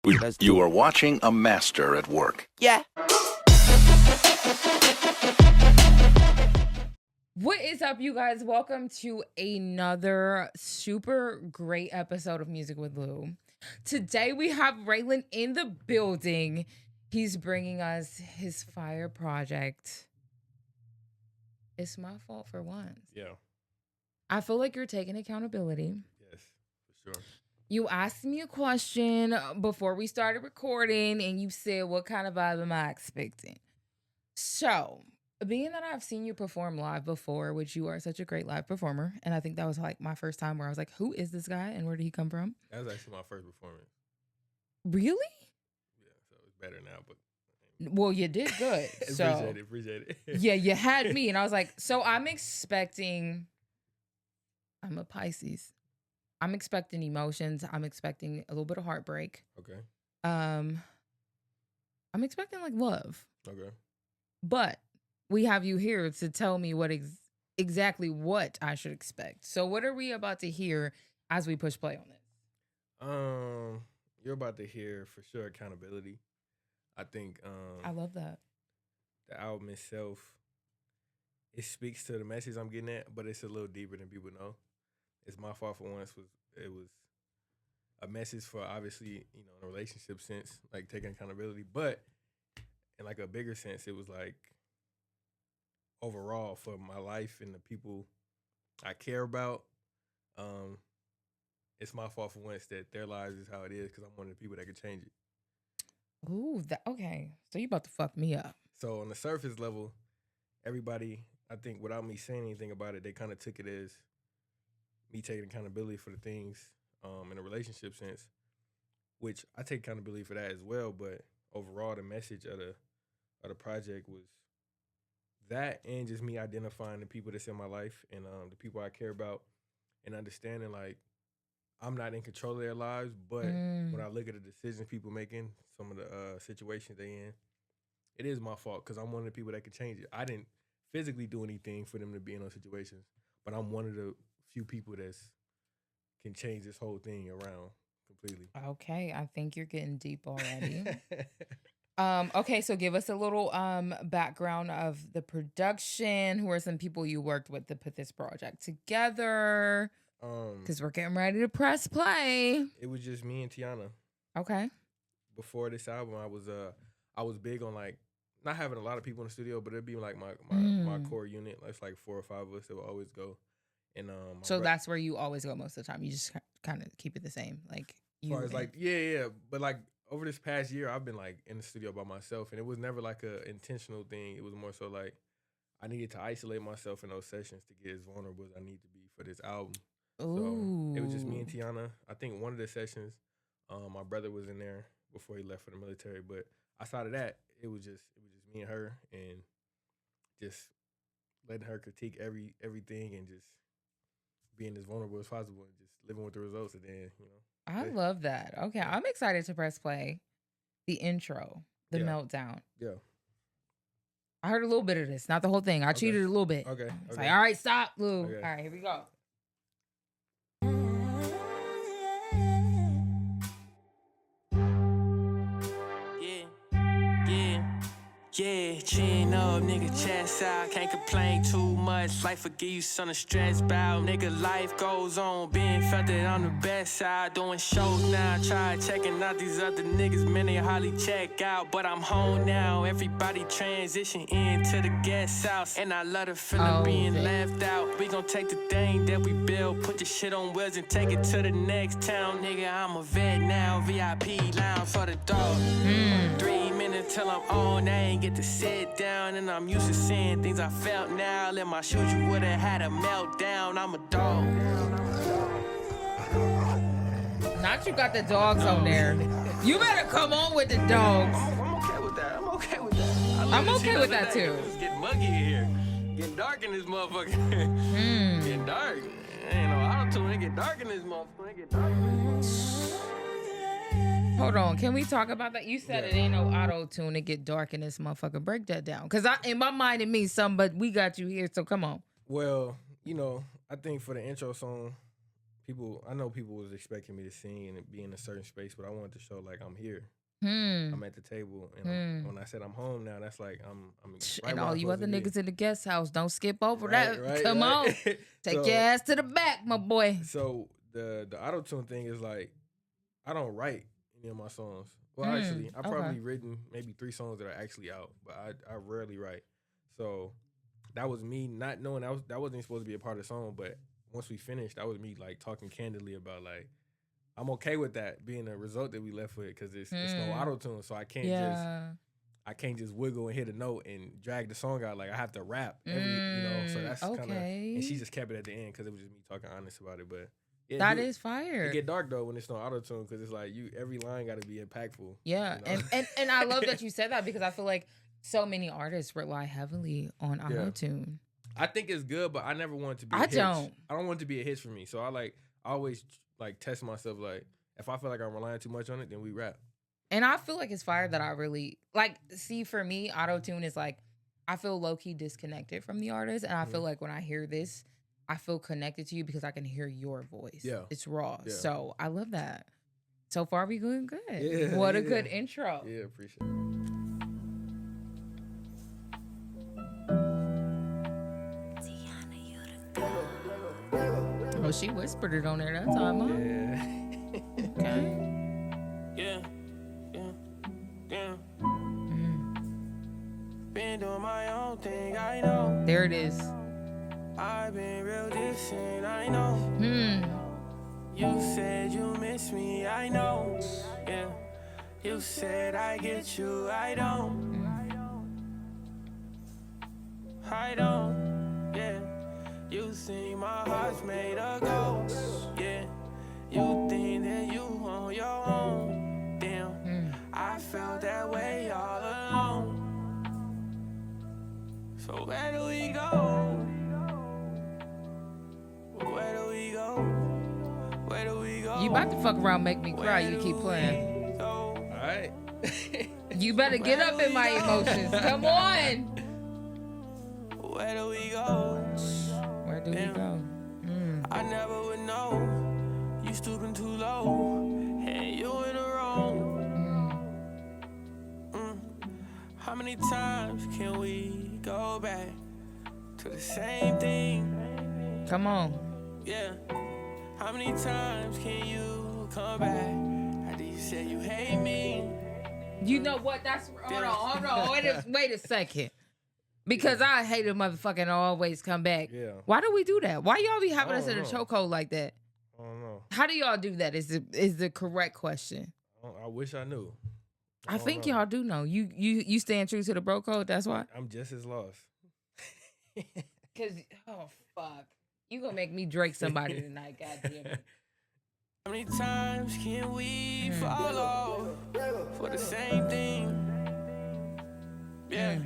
You are watching a master at work. Yeah. What is up, you guys? Welcome to another super great episode of Music with Lou. Today we have Raylin in the building. He's bringing us his fire project. It's my fault for once. Yeah. I feel like you're taking accountability. Yes, for sure. You asked me a question before we started recording, and you said, what kind of vibe am I expecting? So, being that I've seen you perform live before, which you are such a great live performer, and I think that was like my first time where I was like, who is this guy and where did he come from? That was actually my first performance. Really? Yeah, so it's better now, but Well, you did good. So appreciate it. yeah, you had me, and I was like, so I'm a Pisces. I'm expecting emotions. I'm expecting a little bit of heartbreak. Okay. I'm expecting like love. Okay. But we have you here to tell me what exactly what I should expect. So what are we about to hear as we push play on this? You're about to hear for sure accountability. I think I love that. The album itself, it speaks to the message I'm getting at, but it's a little deeper than people know. It's My Fault for Once was a message for, obviously, in a relationship sense, like taking accountability, but in like a bigger sense, it was like overall for my life and the people I care about. It's my fault for once that their lives is how it is because I'm one of the people that could change it. Ooh, okay. So you about to fuck me up. So on the surface level, everybody, I think without me saying anything about it, they kind of took it as me taking accountability for the things in a relationship sense, which I take accountability for that as well. But overall, the message of the project was that, and just me identifying the people that's in my life and the people I care about, and understanding like I'm not in control of their lives, but when I look at the decisions people making, some of the situations they in, it is my fault because I'm one of the people that can change it. I didn't physically do anything for them to be in those situations, but I'm one of the few people that can change this whole thing around completely. Okay, I think you're getting deep already. Okay, so give us a little background of the production. Who are some people you worked with to put this project together? Because we're getting ready to press play. It was just me and Tiana. Okay. Before this album, I was big on like not having a lot of people in the studio, but it'd be like my core unit. It's like 4 or 5 of us that would always go. And so that's where you always go most of the time. You just kind of keep it the same, like you. As far as like yeah, but like over this past year, I've been like in the studio by myself, and it was never like a intentional thing. It was more so like I needed to isolate myself in those sessions to get as vulnerable as I need to be for this album. Ooh. So it was just me and Tiana. I think one of the sessions, my brother was in there before he left for the military, but outside of that, it was just me and her, and just letting her critique everything and just being as vulnerable as possible and just living with the results. And then, I love that. Okay, I'm excited to press play. The intro, the meltdown. Yeah. I heard a little bit of this, not the whole thing. I cheated a little bit. Okay. It's like, all right, stop, Lou. Okay. All right, here we go. Yeah, chin up, nigga, chest out. Can't complain too much. Life will give you something to stress about. Nigga, life goes on. Being felt that I'm the best side. Doing shows now. Try checking out these other niggas. Man, they hardly check out. But I'm home now. Everybody transition into the guest house. And I love the feeling being left out. We gon' take the thing that we built. Put the shit on wheels and take it to the next town. Nigga, I'm a vet now. VIP lounge for the dog. 3 minutes till I'm on. I ain't get to sit down, and I'm used to seeing things I felt now. In my shoes, you would've had a meltdown. I'm a dog. Not you got the dogs on there. You better come on with the dogs. I'm okay with that. I'm okay with that too. It's getting muggy in here. Getting dark in this motherfucker. Getting dark. Ain't no auto-tune. It get dark in this motherfucker. It get dark. Hold on, can we talk about that? You said it ain't no auto-tune to get dark in this motherfucker. Break that down. Because in my mind it means something, but we got you here, so come on. Well, I think for the intro song, I know people was expecting me to sing and be in a certain space, but I wanted to show like I'm here. Hmm. I'm at the table, and when I said I'm home now, that's like I'm right And where all I'm you supposed other to be. niggas in the guest house, don't skip over Right, that. right, Come right. on. Take So- your ass to the back, my boy. So the auto tune thing is like I don't write any of my songs. Well, actually, I've okay. probably written maybe 3 songs that are actually out, but I rarely write. So that was me not knowing that wasn't supposed to be a part of the song. But once we finished, that was me like talking candidly about like I'm okay with that being a result that we left with because it's no auto tune, so I can't just wiggle and hit a note and drag the song out. Like I have to rap so that's kind of. And she just kept it at the end because it was just me talking honest about it. But yeah, That is fire. It get dark though when it's no auto tune because it's like every line got to be impactful. Yeah, you know? and I love that you said that because I feel like so many artists rely heavily on auto tune. I think it's good, but I never want it to be. I don't want it to be a hitch for me. So I always like test myself. Like if I feel like I'm relying too much on it, then we rap. And I feel like it's fire that I really like. See, for me, auto tune is like I feel low key disconnected from the artist, and I feel like when I hear this, I feel connected to you because I can hear your voice. Yeah, it's raw. Yeah. So I love that. So far, we doing good. Yeah, what a good intro. Yeah, appreciate it. Oh, she whispered it on there that time, huh? Yeah. Okay. Yeah. Been doing my own thing, I know. There it is. I've been real distant, I know. You said you miss me, I know. Yeah. You said I get you, I don't. I don't. Yeah. You think my heart's made of gold. Yeah. You think that you on your own. Damn. I felt that way all alone. So where do we go? Where do we go? Where do we go? You about to fuck around, make me cry. You keep playing. All right. You better get up in my emotions. Come on. Where do we go? Where do we go? I never would know. You stooping too low, and you in the wrong. How many times can we go back to the same thing? Come on. Yeah. How many times can you come back after you said you hate me? You know what? That's hold on. Wait a second. Because I hate a motherfucking always come back. Yeah. Why do we do that? Why y'all be having I us in a don't know. chokehold like that? I don't know. How do y'all do that? Is the correct question. I wish I knew. I think know. y'all do know. You stand true to the bro code. That's why. I'm just as lost. Cause fuck, you gonna make me Drake somebody tonight? Goddamn it. How many times can we fall off for the same thing? Yeah.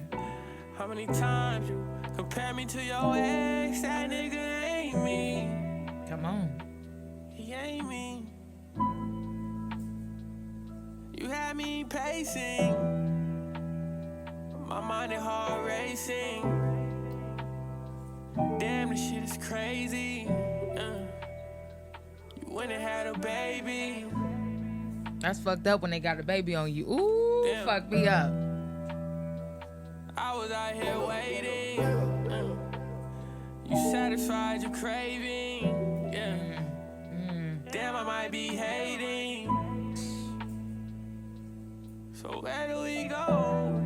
How many times you compare me to your ex? That nigga ain't me. Come on. He ain't me. You had me pacing. My mind and heart racing. Damn, this shit is crazy. You went and had a baby. That's fucked up when they got a baby on you. Ooh, Damn. fuck me up. I was out here waiting. You satisfied your craving. Yeah. Damn, I might be hating. So where do we go?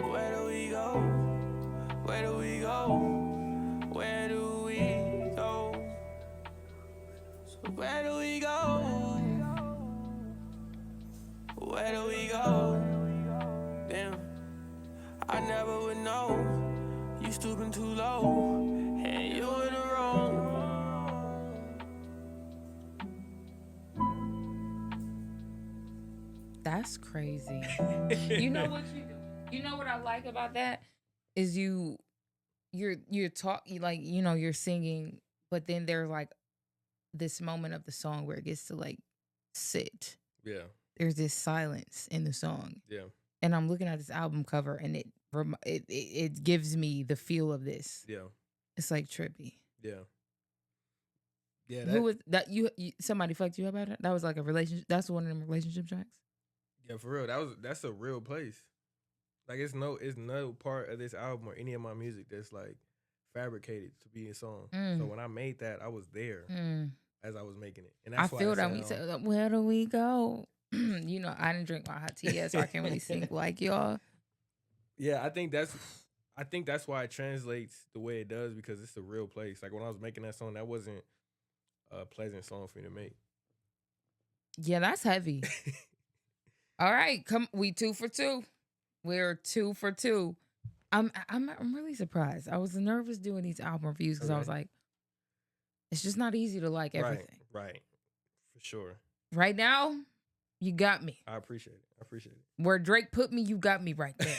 Where do we go? Where do we go? Where do we go? So where do we go? Where do we go? Damn, I never would know. You stooping too low, and you in the wrong. That's crazy. You know what you do? You know what I like about that is you're talking like you're singing, but then there's like this moment of the song where it gets to like sit. Yeah. There's this silence in the song. Yeah. And I'm looking at this album cover, and it gives me the feel of this. Yeah. It's like trippy. Yeah. Yeah, Who was that? You somebody fucked you up at it? That was like a relationship. That's one of them relationship tracks. yeah, for real. That's a real place. Like it's no part of this album or any of my music that's like fabricated to be a song. So when I made that, I was there as I was making it, and I that's why feel that when you said, "Where do we go?" You know, I didn't drink my hot tea yet, so I can't really sing like y'all. Yeah, I think that's why it translates the way it does because it's a real place. Like when I was making that song, that wasn't a pleasant song for me to make. Yeah, that's heavy. All right, come. We 2 for 2. We're 2 for 2. I'm really surprised. I was nervous doing these album reviews because I was like, it's just not easy to like everything. Right, for sure. Right now, you got me. I appreciate it. Where Drake put me, you got me right there.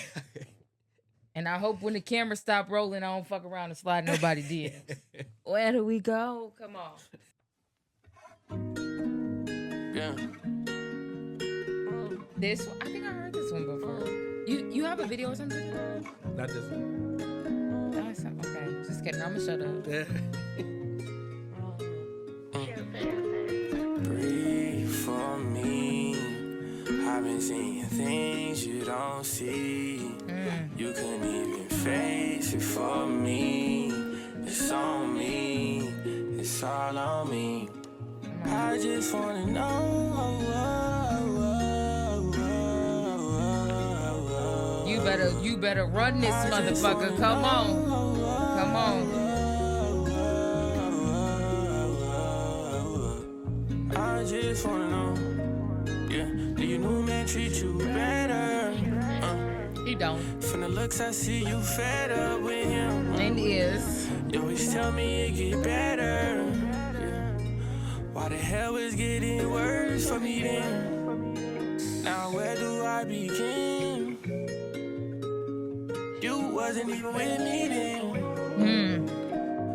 And I hope when the camera stop rolling, I don't fuck around and slide nobody DMs. Where do we go? Come on. Yeah. This one, I think I heard this one before. You have a video or something? Not this one. That's okay. Just kidding. I'ma shut up. Breathe for me. I've been seeing things you don't see. You couldn't even face it for me. It's on me. It's all on me. I just wanna know. You better run this motherfucker. Come on. I just wanna know. Yeah, do you know man treat you better? He don't. From the looks I see you fed up with him. And is. You always tell me it get better. Yeah. Why the hell is getting worse for me then? Now where do I begin? You wasn't even with me then.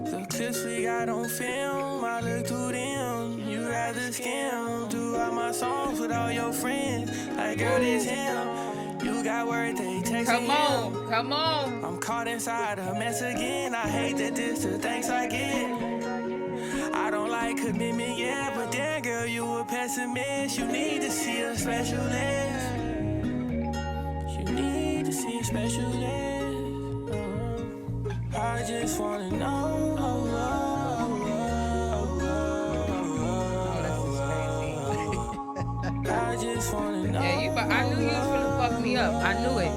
The clips we got on film, I look through them. You rather skim throughout my songs with all your friends. Like girl, this him. You got word they text me. Come on. I'm caught inside a mess again. I hate that this the thanks I get. I don't like commitment, yeah, but damn girl, you a pessimist. You need to see a specialist. You need to see a specialist. I just wanna know. I just wanna know. Yeah, I knew you was gonna fuck me up. I knew it.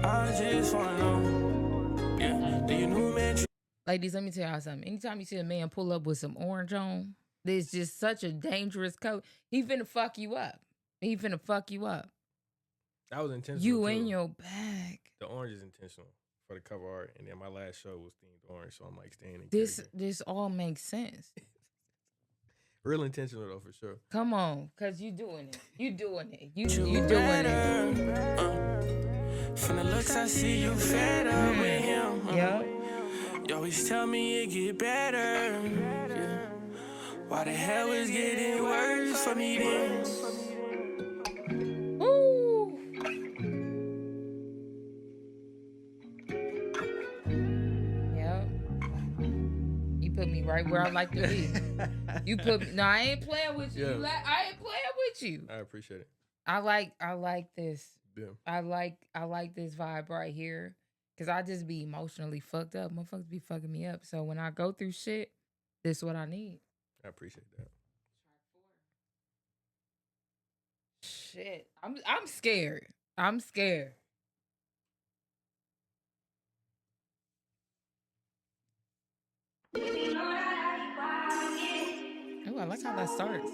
I just wanna know. Yeah, do you know man? Ladies, let me tell y'all something. Anytime you see a man pull up with some orange on, there's just such a dangerous coat. He finna fuck you up. That was intentional. You too. in your bag. The orange is intentional for the cover art, and then my last show was themed orange, so I'm like staying in character. This all makes sense. Real intentional though, for sure. Come on, cause you doing it. You doing it. You You doing it. From the looks I see you fed up with him. Yeah. You always tell me it get better. Yeah. Why the hell is getting worse for me then? Woo. Yep. You put me right where I like to be. You put me. No, I ain't playing with you. Yeah. I ain't playing with you. I appreciate it. I like this. Yeah. I like this vibe right here. Cause I just be emotionally fucked up. Motherfuckers be fucking me up. So when I go through shit, this is what I need. I appreciate that. Shit. I'm scared. I'm scared. Oh, I like how that starts.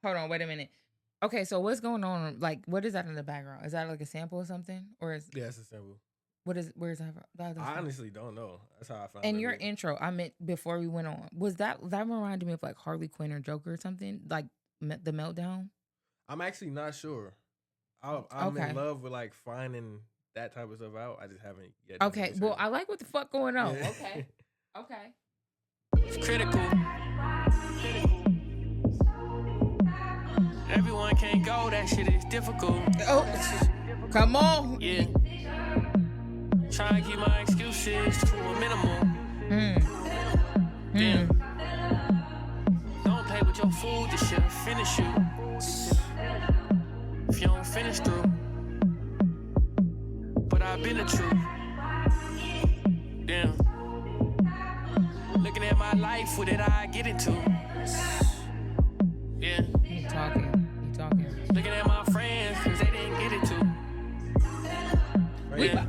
Hold on, wait a minute. Okay, so what's going on? Like, what is that in the background? Is that like a sample or something? Or is Yeah, it's a symbol. where's that from? I honestly don't know. That's how I found. And that your video. intro, I meant before we went on, was that reminded me of like Harley Quinn or Joker or something? Like the meltdown? I'm actually not sure. I'm Okay. in love with like finding that type of stuff out. I just haven't yet. done the Okay. Well, research. I like what the fuck going on. Yeah. Okay. Okay. It's critical. Everyone can't go, that shit is difficult. Oh, come on. Yeah. Trying to keep my excuses to a minimum. Damn. Don't play with your food, this shit'll finish you. If you don't finish through. But I've been the truth. Damn. Looking at my life, what did I get into? Yeah. You talking. Looking at my friends, cause they didn't get it too. Yeah.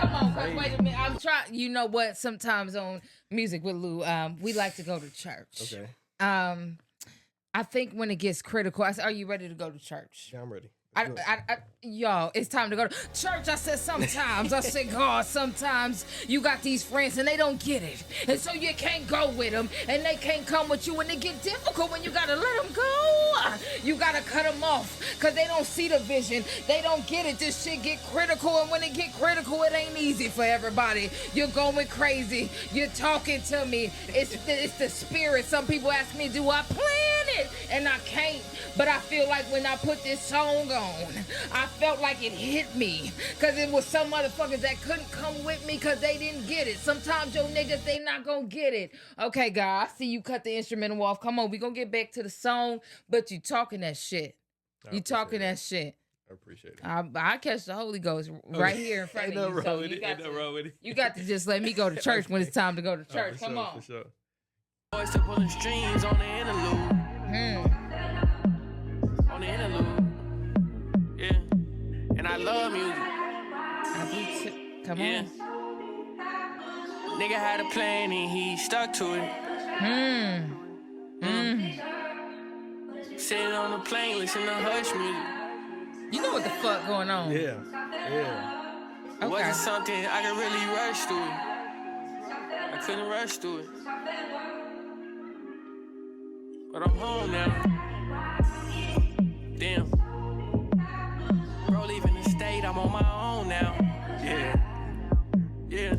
Come on, cause wait a minute. I'm trying. You know what? Sometimes on Music with Lou, we like to go to church. Okay. I think when it gets critical, I said, "Are you ready to go to church?" Yeah, I'm ready. Y'all, it's time to go to church. I said sometimes. I said, God, sometimes you got these friends and they don't get it. And so you can't go with them and they can't come with you and it get difficult when you got to let them go. You got to cut them off because they don't see the vision. They don't get it. This shit get critical, and when it get critical, it ain't easy for everybody. You're going crazy. You're talking to me. It's the spirit. Some people ask me, do I plan it? And I can't. But I feel like when I put this song on, I felt like it hit me. Because it was some motherfuckers that couldn't come with me because they didn't get it. Sometimes your niggas, they not going to get it. Okay, God, I see you cut the instrumental off. Come on, we going to get back to the song. But you talking that shit. You talking that shit. I appreciate it. I catch the Holy Ghost right here in front of you. So you got to just let me go to church when it's time to go to church. Come on. For sure. Boys to pulling strings on the interlude. On the interlude. Yeah. And I love music. Come Yeah. on. Nigga had a plan and he stuck to it. Sitting on the plane, listening to hush music. You know what the fuck going on. Yeah. It wasn't something I could really rush through it. I couldn't rush through it. But I'm home now. Damn. Bro, leaving the state, I'm on my own now. Yeah.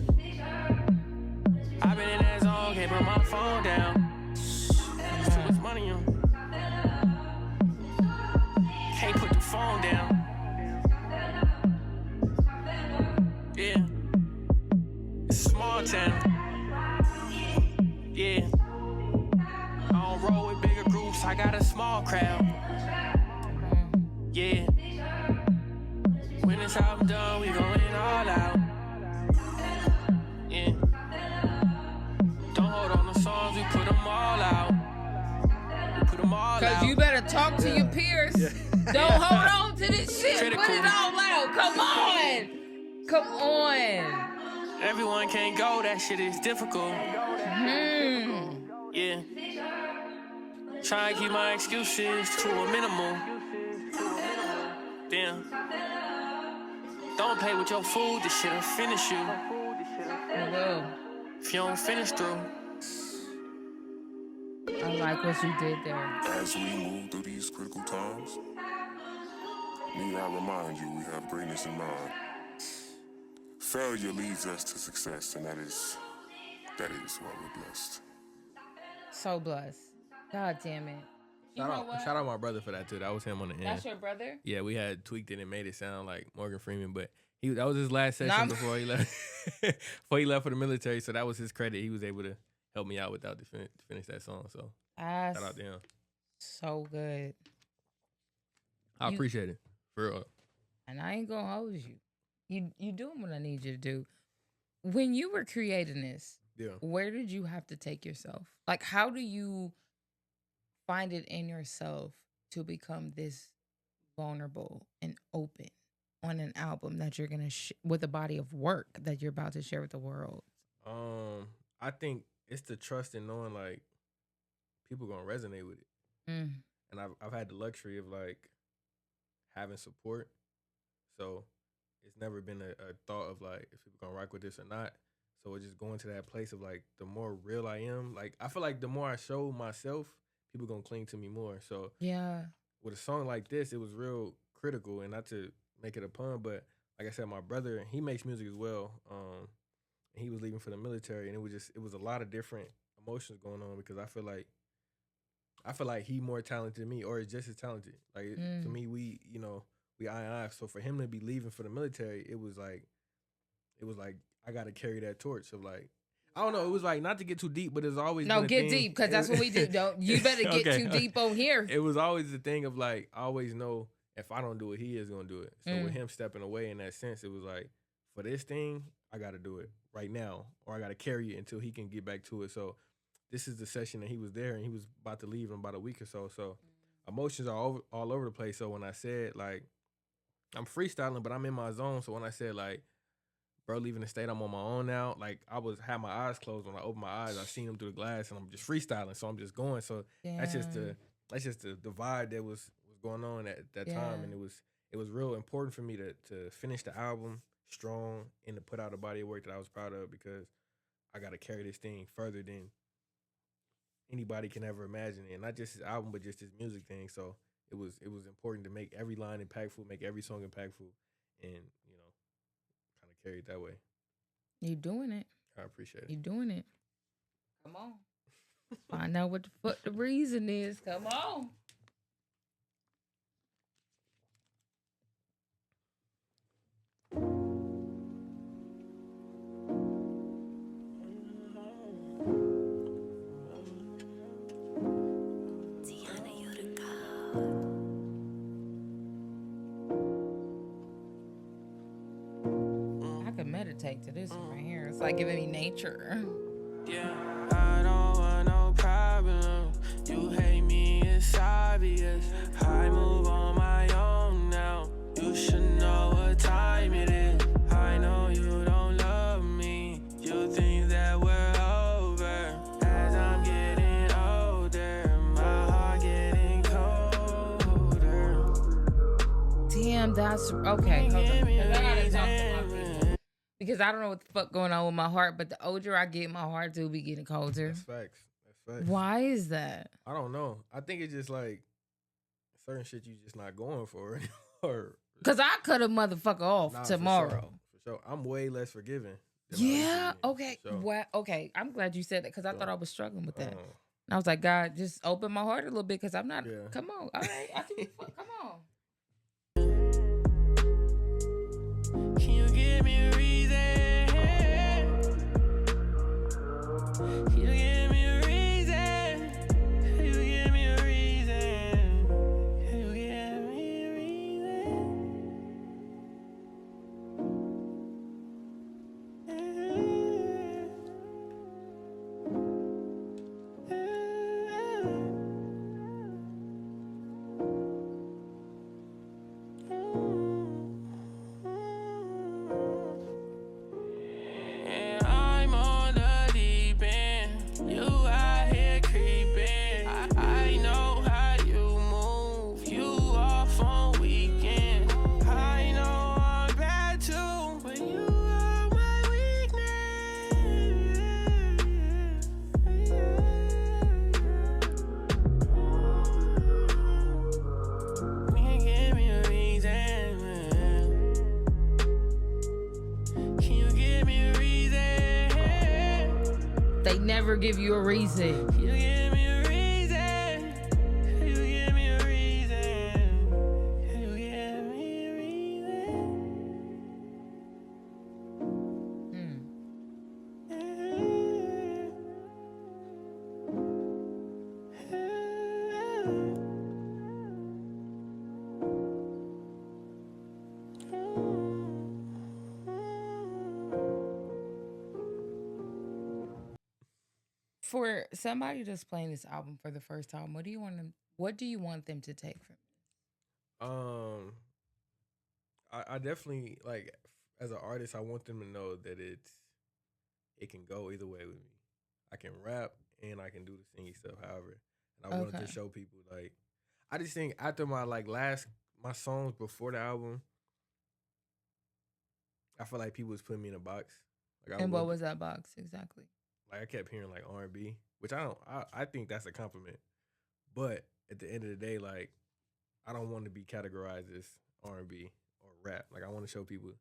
I've been in that zone, can't put my phone down. There's too much money on. Can't put the phone down. Yeah. It's a small town. Yeah. I don't roll with bigger groups, I got a small crowd. Yeah. When this album done, we going all out. Yeah. Don't hold on the songs, we put them all out. We put them all out. Cause you better talk to your peers. Don't hold on to this shit. Critical. Put it all out. Come on. Come on. Everyone can't go, that shit is difficult. Yeah. Trying to keep my excuses to a minimum. Damn. Don't play with your food, this shit'll finish you. It will. If you don't finish through. I like what you did there. As we move through these critical times, need I remind you we have greatness in mind. Failure leads us to success, and that is why we're blessed. So blessed. God damn it. You know what? Shout out my brother for that too. That was him on the end. That's your brother? Yeah, we had tweaked it and made it sound like Morgan Freeman, but that was his last session before he left. Before he left for the military, so that was his credit. He was able to help me out without to finish that song. So shout out to him. So good. I appreciate it for real. And I ain't gonna hold you. You doing what I need you to do. When you were creating this, where did you have to take yourself? Like, how do you find it in yourself to become this vulnerable and open on an album that you're gonna with a body of work that you're about to share with the world? I think it's the trust in knowing like people gonna resonate with it, and I've had the luxury of like having support, so it's never been a thought of like if people gonna rock with this or not. So it's just going to that place of like the more real I am, like I feel like the more I show myself, people gonna cling to me more. So yeah, with a song like this, it was real critical, and not to make it a pun, but like I said, my brother, he makes music as well. He was leaving for the military, and it was a lot of different emotions going on because I feel like he more talented than me, or is just as talented. Like to me, we eye and eye. So for him to be leaving for the military, it was like I got to carry that torch of like, I don't know. It was like, not to get too deep, but it's always No, been a get thing. deep, because that's what we do. Don't you better get Okay, too deep on here. It was always the thing of like, I always know if I don't do it, he is gonna do it. So with him stepping away in that sense, it was like, for this thing, I got to do it right now, or I got to carry it until he can get back to it. So this is the session that he was there, and he was about to leave in about a week or so. So emotions are all over the place. So when I said like, I'm freestyling, but I'm in my zone. So when I said like, bro, leaving the state, I'm on my own now. Like had my eyes closed. When I opened my eyes, I seen him through the glass, and I'm just freestyling. So I'm just going. So that's just the vibe that was going on at that time, and it was real important for me to finish the album strong and to put out a body of work that I was proud of, because I got to carry this thing further than anybody can ever imagine, and not just his album, but just his music thing. So it was important to make every line impactful, make every song impactful, and kind of carry it that way. You doing it? I appreciate it. You doing it? Come on, find out what the fuck the reason is. Come on. Meditate to this one right here. It's like giving me nature. Yeah, I don't want no problem. You hate me, it's obvious. I move on my own now. You should know what time it is. I know you don't love me. You think that we're over. As I'm getting older, my heart getting colder. Damn, that's okay. Hold on. I gotta talk to my people, because I don't know what the fuck going on with my heart, but the older I get, my heart do be getting colder. That's facts. Why is that? I don't know. I think it's just like certain shit you just not going for anymore. Because I cut a motherfucker off tomorrow. For sure. I'm way less forgiving. Yeah. Okay. Sure. Well, okay. I'm glad you said that, because I thought I was struggling with that. And I was like, God, just open my heart a little bit, because I'm not. Yeah. Come on. All right. I see what the fuck. Come on. Can you give me a reason? Can you give me a reason? Can you give me a reason? Can you give me a They never give you a reason. Can you give me a reason? Can you give me a reason? Can you give me a For somebody that's playing this album for the first time, what do you want them to take from it? I definitely, like, as an artist, I want them to know that it can go either way with me. I can rap and I can do the singing stuff, however. And I wanted to show people, like, I just think after my my songs before the album, I feel like people was putting me in a box. Like, and what was that box exactly? Like, I kept hearing like R&B, which I think that's a compliment. But at the end of the day, like, I don't want to be categorized as R&B or rap. Like I want to show people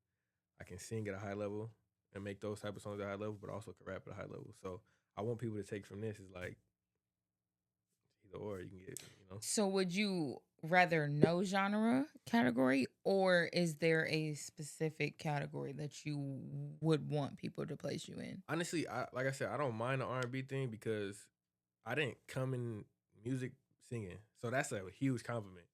I can sing at a high level and make those type of songs at a high level, but also can rap at a high level. So I want people to take from this is like either or. You can get, So would you rather no genre category, or is there a specific category that you would want people to place you in? Honestly, like I said, I don't mind the R&B thing because I didn't come in music singing, so that's a huge compliment.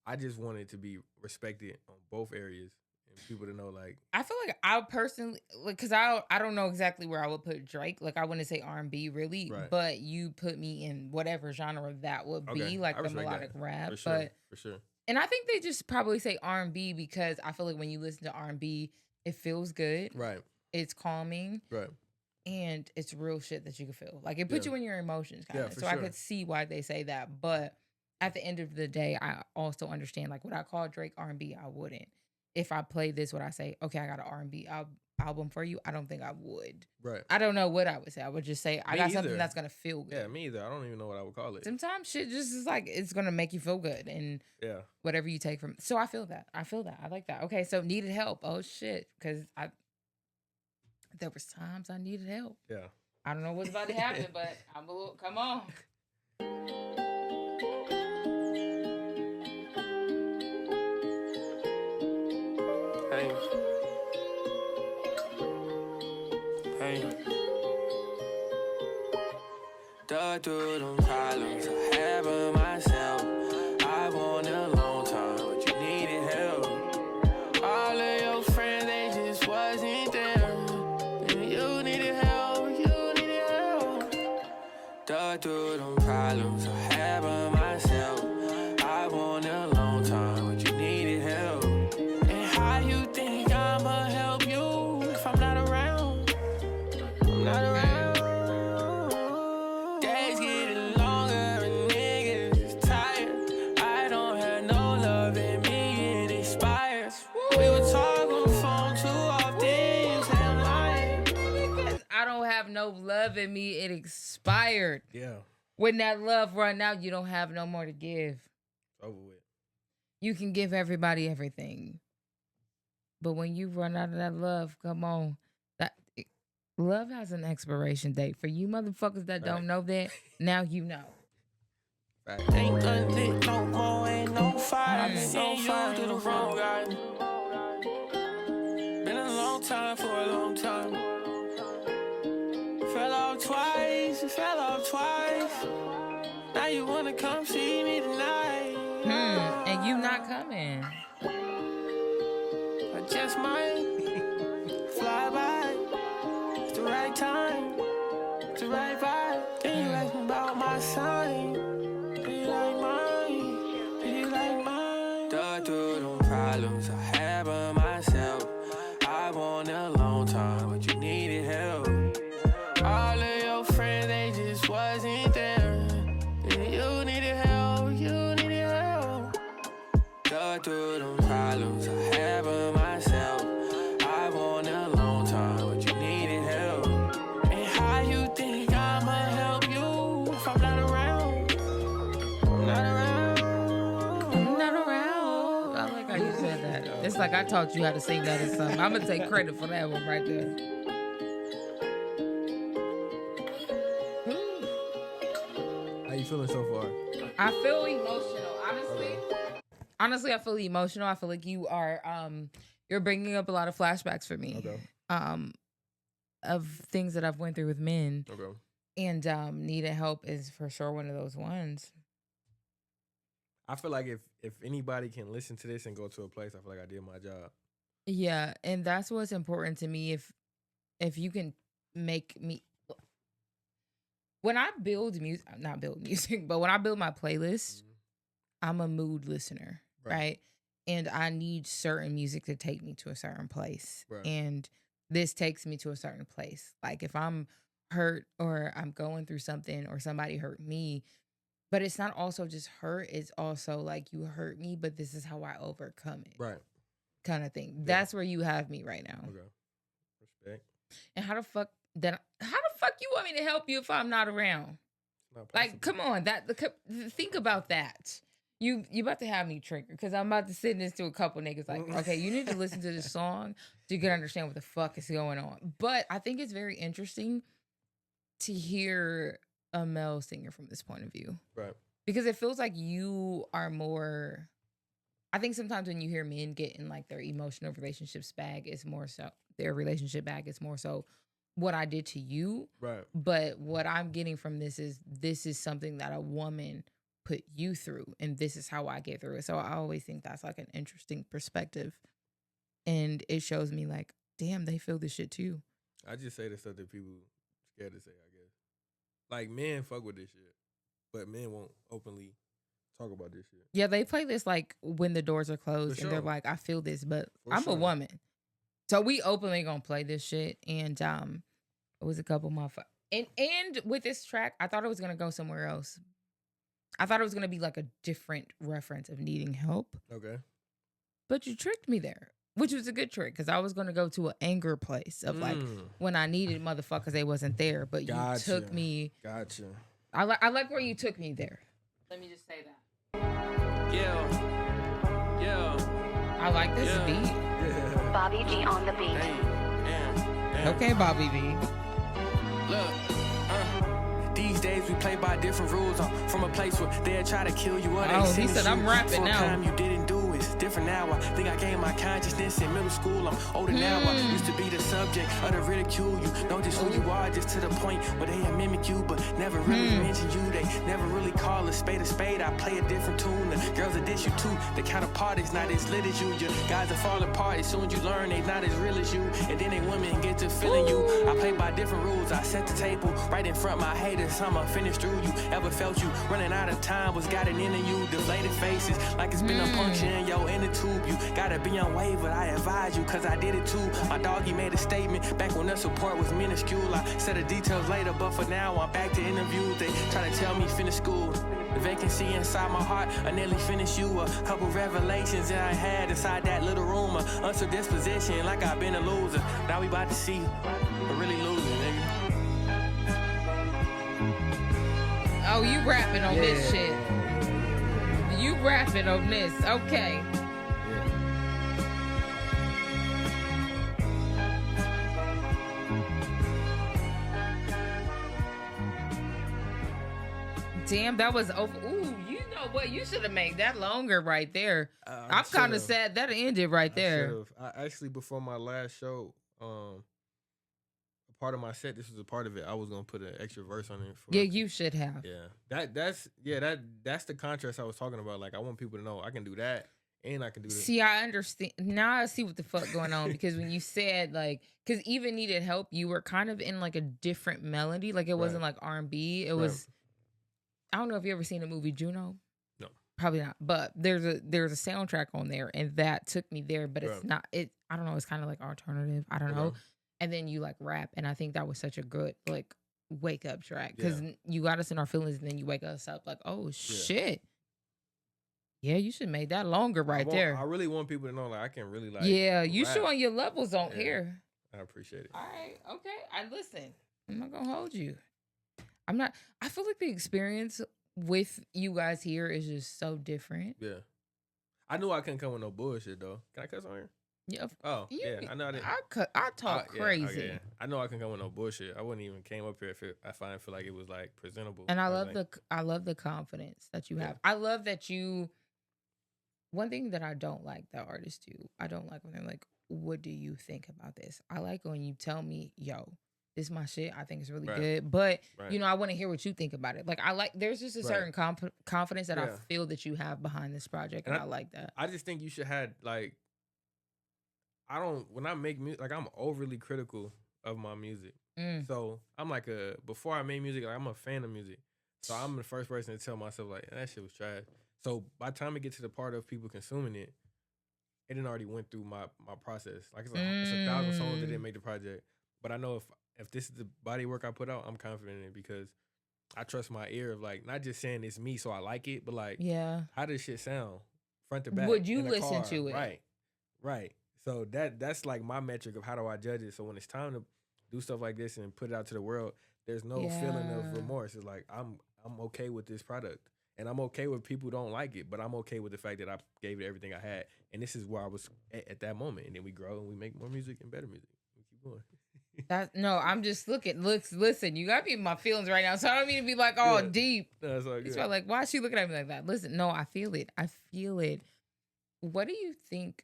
I just wanted to be respected on both areas and people to know like I feel like I personally, like, because I don't know exactly where I would put Drake. Like I wouldn't say R&B really, Right. but you put me in whatever genre that would be, Okay, like I the respect melodic that. rap. For sure, But for sure. and I think they just probably say R&B because I feel like when you listen to R&B, it feels good. Right, It's calming. right. And it's real shit that you can feel. Like it puts Yeah. you in your emotions, kind Yeah, of. for So I sure. could see why they say that. But at the end of the day, I also understand, like, would I call Drake R&B? I wouldn't. If I play this, would I say, okay, I got an R&B album for you? I don't think I would. Right. I don't know what I would say. I would just say, I Me got something either. that's gonna feel good. Yeah, me either. I don't even know what I would call it. Sometimes shit just is like it's gonna make you feel good, and Yeah. whatever you take from. So I feel that. I feel that. I like that. Okay, so needed help. Oh shit, because there was times I needed help. Yeah. I don't know what's about to happen, but I'm a little. Come on. Hey. Hey. Dug through them problems I have with myself. I want a long time, but you needed help. All of your friends, they just wasn't there. And you needed help, you needed help. Dug through them problems I have with myself. I want a long time, but you needed help. And how you think I'ma help you if I'm not around? I'm not around. Days getting longer and niggas is tired. I don't have no love in me, it expires. We would talk on the phone too often, you say I'm lying. Because I don't have no love in me. It expired. Yeah. When that love run out, you don't have no more to give. It's over with. You can give everybody everything. But when you run out of that love, come on. Love has an expiration date. For you motherfuckers that don't Right. know that, now you know. Right. Ain't nothing lit no more, ain't no fire. I've been seeing you through the wrong guy. Been a long time for a long time. Fell off twice, you fell off twice. Now you wanna come see me tonight. And you not coming. I just might fly by. It's the right time, it's the right vibe. Then you ask me about my sign. Do you like mine? Do you like mine? Dug through them problems I have with myself. I want a long time, but you needed help. All of your friends, they just wasn't there. And you needed help, you needed help. Dug through them problems I have with myself. I want a long time, but you needed help. And how you think I'ma help you if I'm not around? I'm not around. I'm not around. I like how you said that. It's like I taught you how to sing that or something. I'm going to take credit for that one right there. How you feeling so far? I feel emotional. Okay. Honestly, I feel emotional. I feel like you are you're bringing up a lot of flashbacks for me. Okay. Of things that I've went through with men. Okay. And needed help is for sure one of those ones. I feel like if anybody can listen to this and go to a place, I feel like I did my job. Yeah, and that's what's important to me. If you can make me, when I build music, not build music, but when I build my playlist, I'm a mood listener, right? And I need certain music to take me to a certain place. Right. And this takes me to a certain place. Like if I'm hurt or I'm going through something or somebody hurt me, but it's not also just hurt, it's also like you hurt me, but this is how I overcome it. Right. Kind of thing. Yeah. That's where you have me right now. Okay. Respect. And how the fuck you want me to help you if I'm not around? Not Like, possible. come on, think about that. You about to have me triggered because I'm about to send this to a couple niggas like, okay, you need to listen to this song so you can understand what the fuck is going on. But I think it's very interesting to hear a male singer from this point of view. Right. Because it feels like you are more. I think sometimes when you hear men get in like their emotional relationships bag, it's more so their relationship bag is more so what I did to you. Right. But what I'm getting from this is something that a woman put you through, and this is how I get through it. So I always think that's like an interesting perspective, and it shows me like, damn, they feel this shit too. I just say the stuff that people scared to say, I guess. Like, men fuck with this shit, but men won't openly talk about this shit. Yeah, they play this like when the doors are closed, and they're like, I feel this, but I'm a woman. So we openly gonna play this shit. And it was a couple motherfuckers. And with this track, I thought it was gonna go somewhere else. I thought it was gonna be like a different reference of needing help. Okay. But you tricked me there, which was a good trick, because I was gonna go to an anger place of like when I needed motherfuckers, they wasn't there. But you took me. Gotcha. I like where you took me there. Let me just say that. Yeah. I like this beat. Yeah. Bobby G on the beat. Okay, Bobby B. Look, these days we play by different rules. I'm from a place where they'll try to kill you or they he said I'm rapping for now. a crime you didn't do. It's different now. I think I gained my consciousness in middle school. I'm older now. I used to be the subject of the ridicule. You know just who you are, just to the point where they mimic you, but never really mention you. They never really call a spade a spade. I play a different tune. The girls that dish you too. The counterpart is not as lit as you. Your guys are fall apart as soon as you learn they not as real as you. And then they women get to feeling you. I play by different rules. I set the table right in front of my haters. I'ma finish through you. Ever felt you running out of time? What's got it into you? Deflated faces like it's been a puncture in your inner tube. You gotta be unwavered. I advise you, cause I did it too. My doggy made a statement back when the support was minuscule. I said the details later, but for now I'm back to interviews. They try to tell me finish school. The vacancy inside my heart, I nearly finished you. A couple revelations that I had inside that little room. A unsure disposition like I've been a loser. Now we about to see a really losing, nigga. Oh, you rapping on this shit. You rapping on this. Okay. Damn, that was over. Ooh, you know what? You should have made that longer right there. I'm kind of sad that ended right there. I actually, before my last show, a part of my set, this was a part of it. I was gonna put an extra verse on it. Yeah, you should have. Yeah, that's the contrast I was talking about. Like, I want people to know I can do that and I can do this. See, I understand now. I see what the fuck going on, because when you said like, because even needed help, you were kind of in like a different melody. Like it wasn't like R&B. It was. I don't know if you ever seen the movie Juno. No, probably not. But there's a soundtrack on there, and that took me there. But it's not. It. I don't know. It's kind of like alternative. I don't know. And then you like rap, and I think that was such a good like wake up track, because you got us in our feelings, and then you wake us up like, oh shit. Yeah, you should have made that longer there. I really want people to know, like, I can really like. Yeah, you rap. showing your levels on here. I appreciate it. All right, okay. I listen. I'm not gonna hold you. I'm not. I feel like the experience with you guys here is just so different. Yeah, I knew I couldn't come with no bullshit though. Can I cuss on here? Yeah. Oh, yeah. I know I didn't. I talk crazy. Yeah. I know I can come with no bullshit. I wouldn't even came up here if I feel like it was like presentable. And I love the confidence that you have. I love that you. One thing that I don't like that artists do, I don't like when they're like, "What do you think about this?" I like when you tell me, "Yo, this is my shit. I think it's really good." But you know, I want to hear what you think about it. Like there's just a certain confidence that I feel that you have behind this project, and I like that. I just think you should have like. When I make music, like I'm overly critical of my music. So I'm like before I made music, like I'm a fan of music. So I'm the first person to tell myself like, that shit was trash. So by the time it gets to the part of people consuming it, it didn't already went through my process. Like it's 1,000 songs that didn't make the project. But I know if this is the body work I put out, I'm confident in it because I trust my ear of like, not just saying it's me so I like it, but like, how does shit sound front to back? Would you listen to it? Right. So that's like my metric of how do I judge it. So when it's time to do stuff like this and put it out to the world, there's no feeling of remorse. It's like I'm okay with this product. And I'm okay with people who don't like it, but I'm okay with the fact that I gave it everything I had. And this is where I was at that moment. And then we grow and we make more music and better music. We keep going. No, I'm just listen, you got me in my feelings right now. So I don't mean to be like all deep. No, that's all good. So like, why is she looking at me like that? Listen, no, I feel it. I feel it. What do you think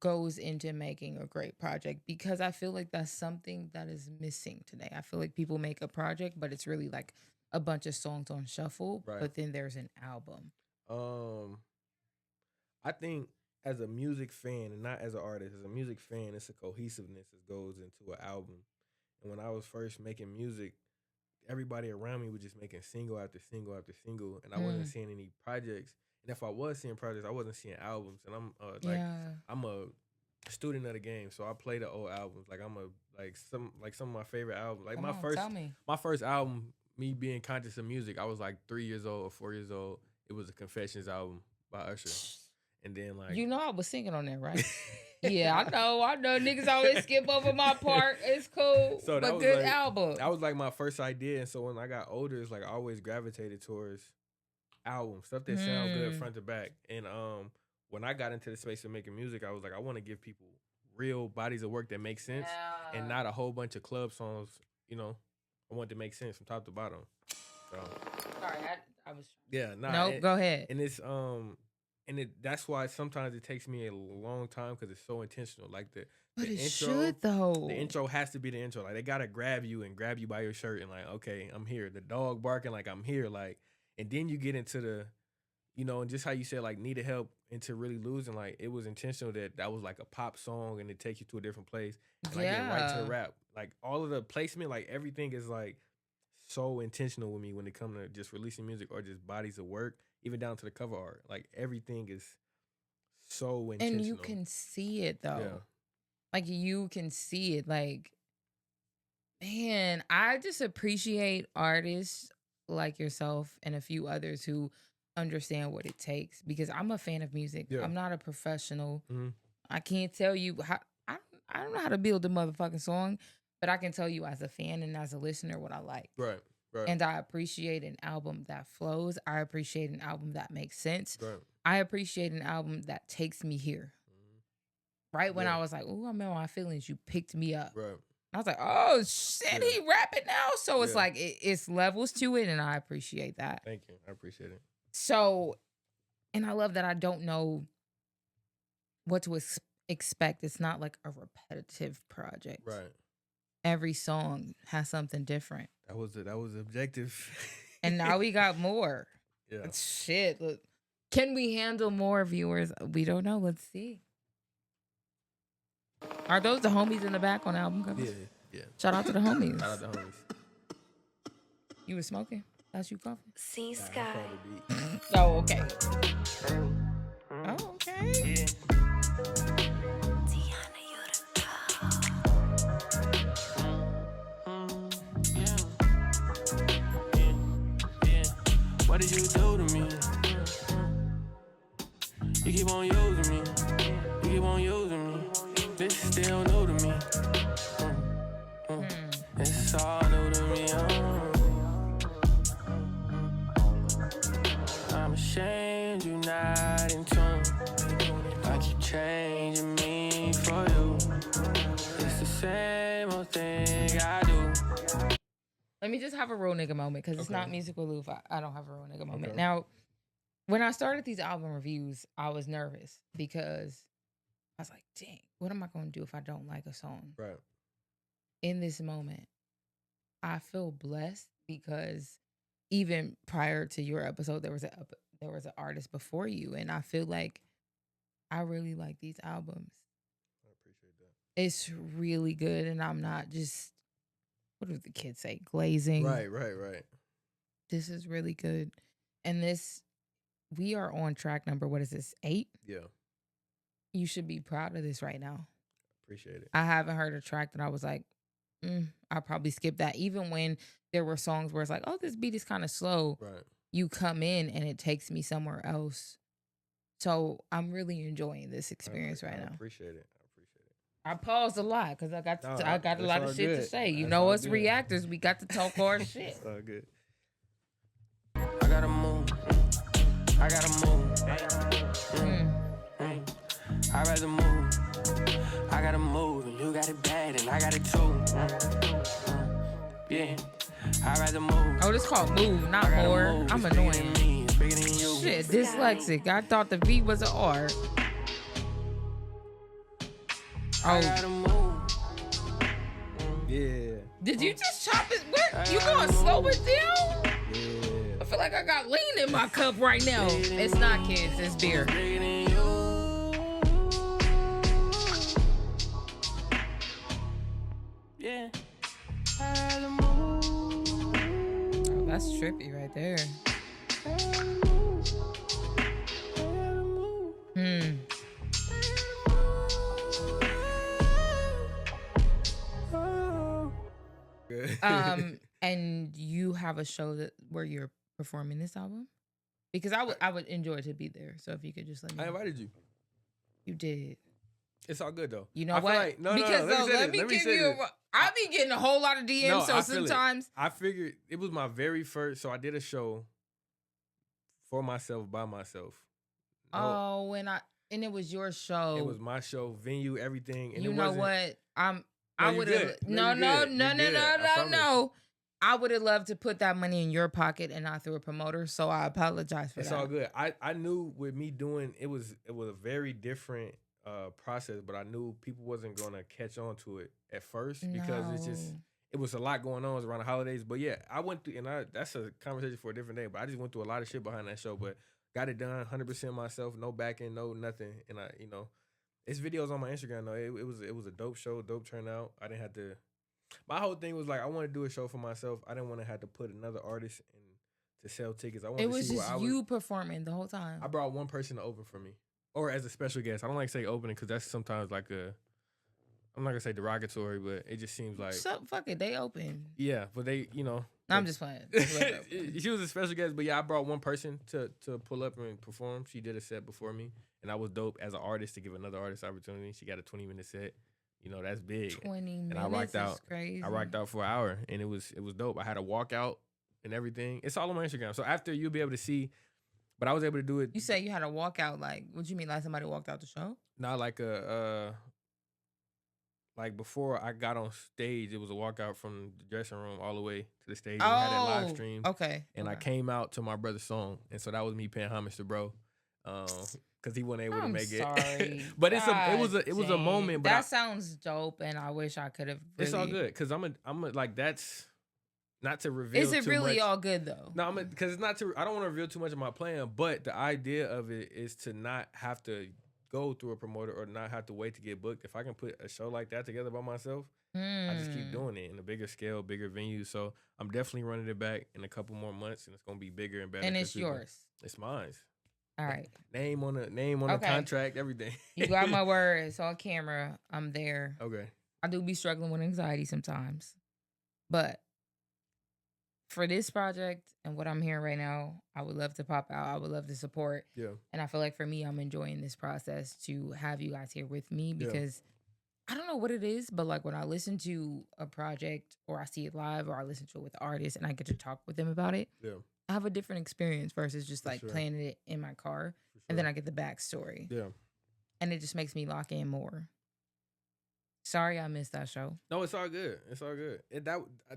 goes into making a great project? Because I feel like that's something that is missing today. I feel like people make a project, but it's really like a bunch of songs on shuffle, Right. but then there's an album. I think as a music fan and not as an artist, as a music fan, it's a cohesiveness that goes into an album. And when I was first making music, everybody around me was just making single after single after single, and I wasn't seeing any projects. And if I was seeing projects, I wasn't seeing albums. And I'm a student of the game, so I play the old albums. Like some of my favorite albums. Like my first album, me being conscious of music, I was like 3 years old or 4 years old. It was a Confessions album by Usher. And then like I was singing on there, right? Yeah, I know. Niggas always skip over my part. It's cool. So but good album. That was like my first idea. And so when I got older, it's like I always gravitated towards albums, stuff that sound good front to back. And when I got into the space of making music, I was like, I want to give people real bodies of work that make sense and not a whole bunch of club songs. You know, I want to make sense from top to bottom. So sorry, I was go ahead. And it's that's why sometimes it takes me a long time because it's so intentional. Like the intro, should though. The intro has to be the intro. Like they gotta grab you by your shirt and like, okay, I'm here. The dog barking like I'm here. Like, and then you get into the, and just how you said like needed help into really losing. Like it was intentional that was like a pop song and it takes you to a different place. And I get right to the rap. Like all of the placement, like everything is like so intentional with me when it comes to just releasing music or just bodies of work. Even down to the cover art. Like, everything is so intentional. And you can see it, though. Yeah. Like, you can see it. Like, man, I just appreciate artists like yourself and a few others who understand what it takes. Because I'm a fan of music. Yeah. I'm not a professional. Mm-hmm. I can't tell you how... I don't know how to build a motherfucking song. But I can tell you as a fan and as a listener what I like. Right. And I appreciate an album that flows. I appreciate an album that makes sense. Right. I appreciate an album that takes me here. Right when I was like, "Ooh, I'm in my feelings," you picked me up. Right. I was like, "Oh shit, he rapping now." So it's like it's levels to it, and I appreciate that. Thank you. I appreciate it. So, and I love that I don't know what to expect. It's not like a repetitive project. Right. Every song has something different. That was the objective. And now we got more. Yeah. Shit. Look. Can we handle more viewers? We don't know. Let's see. Are those the homies in the back on the album cover? Yeah. Shout out to the homies. Shout out to the homies. You was smoking? That's you coughing? See Sky. Oh, okay. Oh, okay. Yeah. What did you do to me? You keep on using me. You keep on using me. This is still new to me. It's all new to me. I'm ashamed you're not in tune. I keep changing me for you. It's the same old thing I do. Let me just have a real nigga moment because it's not Music with Lou. I don't have a real nigga moment. Now, when I started these album reviews, I was nervous because I was like, dang, what am I going to do if I don't like a song? Right. In this moment, I feel blessed because even prior to your episode, there was an artist before you. And I feel like I really like these albums. I appreciate that. It's really good. And I'm not just... What do the kids say? Glazing. Right. This is really good. And we are on track number, what is this, 8? Yeah. You should be proud of this right now. Appreciate it. I haven't heard a track that I was like, I'll probably skip that. Even when there were songs where it's like, oh, this beat is kind of slow. Right. You come in and it takes me somewhere else. So I'm really enjoying this experience right now. I appreciate it. I paused a lot because I got a lot of shit to say. You know, us reactors, we got to talk our shit. It's all good. gotta move. I gotta move. I'd rather move. I gotta move, and you got it bad, and I got it too. Yeah, I'd rather move. Oh, this called move, not more. I'm annoying. Shit, dyslexic. I thought the V was an R. I gotta Oh, move. Yeah. did you just chop it? What? You gonna slow it down? Yeah. I feel like I got lean in my cup right now. It's not kids, it's beer. Bigger than you. Yeah. I gotta move. Oh, that's trippy right there. Good. And you have a show where you're performing this album? Because I would enjoy to be there. So if you could just let me I know. invited you. You did. It's all good though. You know I feel what? like- no, because no, let me give you. I be getting a whole lot of DMs. No, so I feel it. sometimes I figured it was my very first. So I did a show for myself by myself. No, and it was your show. it was my show, venue, everything. And you it know wasn't, what? I you would have good. no No, you good. You good. I promise. no. I would have loved to put that money in your pocket and not through a promoter. So I apologize for It's that. all good. I knew with me doing it was a very different process, but I knew people wasn't gonna catch on to it at first because it was a lot going on. It was around the holidays. But yeah, I went through, and that's a conversation for a different day. But I just went through a lot of shit behind that show, but got it done 100% myself, no backing, no nothing. And it's videos on my Instagram though. It was a dope show, dope turnout. I didn't have to. My whole thing was like I want to do a show for myself. I didn't want to have to put another artist in to sell tickets. I wanted It to was see just where you performing the whole time. I brought one person to open for me, or as a special guest. I don't like to say opening because that's sometimes like I'm not gonna say derogatory, but it just seems like So fuck it, they open. yeah. But they, I'm just playing. she was a special guest, but yeah, I brought one person to pull up and perform. She did a set before me, and I was dope as an artist to give another artist opportunity. She got a 20-minute set. That's big. 20 minutes. And I rocked out. Is crazy. I rocked out for an hour, and it was dope. I had a walkout and everything. It's all on my Instagram. So after you'll be able to see, but I was able to do it. You say you had a walkout. Like, what you mean? Like somebody walked out the show? Not like like before I got on stage, it was a walkout from the dressing room all the way to the stage. And we had it live stream. Okay. And I came out to my brother's song, and so that was me paying homage to bro, because he wasn't able to make sorry. it. But it was a moment. But that sounds dope, and I wish I could have. It's all good because I'm like that's not to reveal. Is it too really much. all good though? No, because it's not to. I don't want to reveal too much of my plan, but the idea of it is to not have to go through a promoter or not have to wait to get booked. If I can put a show like that together by myself, I just keep doing it in a bigger scale, bigger venue. So I'm definitely running it back in a couple more months, and it's gonna be bigger and better. And it's yours. It's mine. All right. Name on the contract, everything. You got my word. It's on camera. I'm there. Okay. I do be struggling with anxiety sometimes, but for this project and what I'm hearing right now, I would love to pop out. I would love to support. Yeah. And I feel like for me, I'm enjoying this process to have you guys here with me because I don't know what it is, but like when I listen to a project or I see it live or I listen to it with artists and I get to talk with them about it, I have a different experience versus just like playing it in my car and then I get the backstory. Yeah. And it just makes me lock in more. Sorry I missed that show. No, it's all good. It's all good.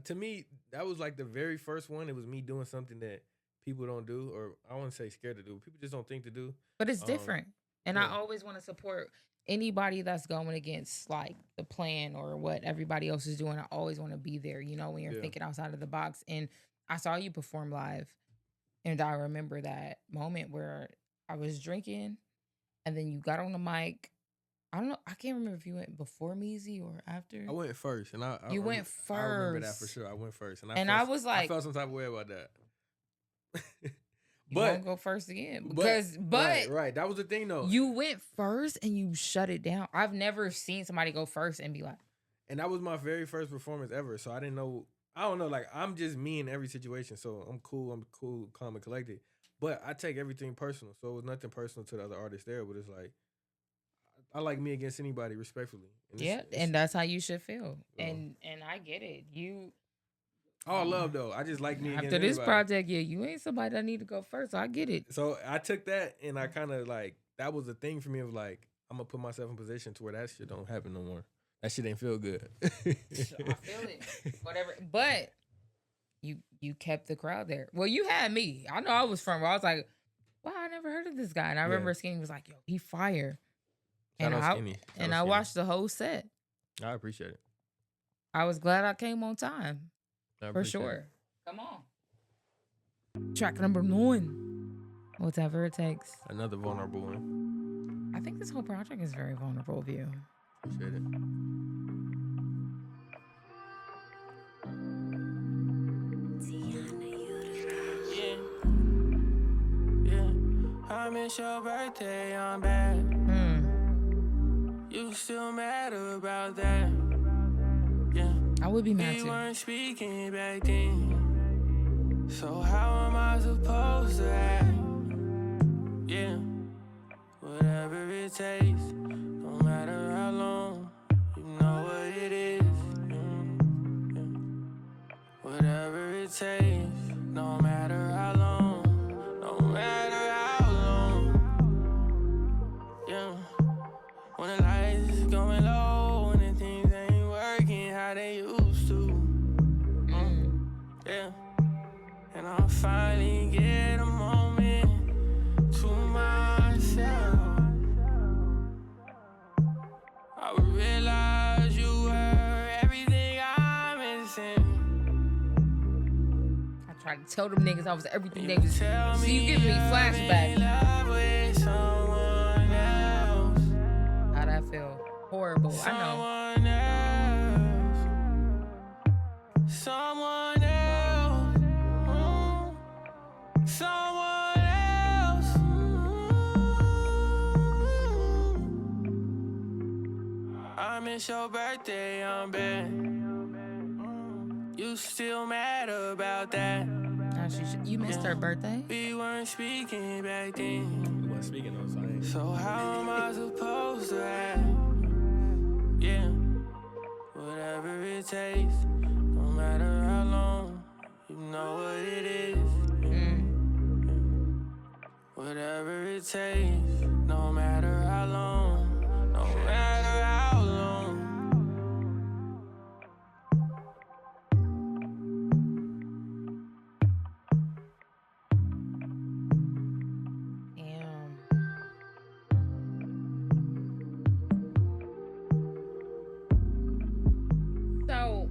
To me, that was like the very first one. It was me doing something that people don't do, or I wouldn't say scared to do. People just don't think to do. But it's different. And I always want to support anybody that's going against like the plan or what everybody else is doing. I always want to be there, when you're thinking outside of the box. And I saw you perform live. And I remember that moment where I was drinking and then you got on the mic. I don't know. I can't remember if you went before Measy or after. I went first, and you went first. I remember that for sure. I went first, I was like, I felt some type of way about that. You won't go first again because, right. That was the thing, though. You went first and you shut it down. I've never seen somebody go first and be like, and that was my very first performance ever. So I didn't know. I don't know. Like I'm just me in every situation. So I'm cool, calm and collected. But I take everything personal. So it was nothing personal to the other artists there. But it's like, I like me against anybody respectfully. And and that's how you should feel. And I get it. Oh, love though. I just like me against After this anybody. project, yeah, you ain't somebody that need to go first. So I get it. So I took that and I kind of like that was the thing for me of like I'm gonna put myself in position to where that shit don't happen no more. That shit ain't feel good. I feel it. Whatever. But you kept the crowd there. Well, you had me. I know I was from where I was like, wow, I never heard of this guy. And I remember Skinny was like, yo, he fire. Shout And out I Skinny. Shout and out I Skinny. watched the whole set. I appreciate it. I was glad I came on time. I For appreciate sure. it. Come on. Track number 9. Whatever it takes. Another vulnerable one. I think this whole project is very vulnerable of you. Appreciate it. Yeah. I miss your birthday, I'm bad. You still mad about that? Yeah. I would be mad We too. weren't speaking back then. So how am I supposed to act? Yeah. Whatever it takes, no matter how long, you know what it is. Whatever it takes, no matter how long, no matter how long. Yeah. When the lights is going low and the things ain't working how they used to. Yeah. And I finally get a moment to myself. I would realize you were everything I'm missing. I tried to tell them niggas I was everything You they was. tell See, you me giving me I'm in flashbacks. love with someone else. How'd that feel? Horrible. I know. Someone else. Someone else. Someone else. I miss your birthday, I'm bad. You still mad about that? Now you missed her birthday? We weren't speaking back then. We wasn't speaking though, so I ain't. So how am I supposed to act? Yeah. Whatever it takes, no matter how long, you know what it is. Whatever it takes, no matter how long, no matter how long. Damn. So,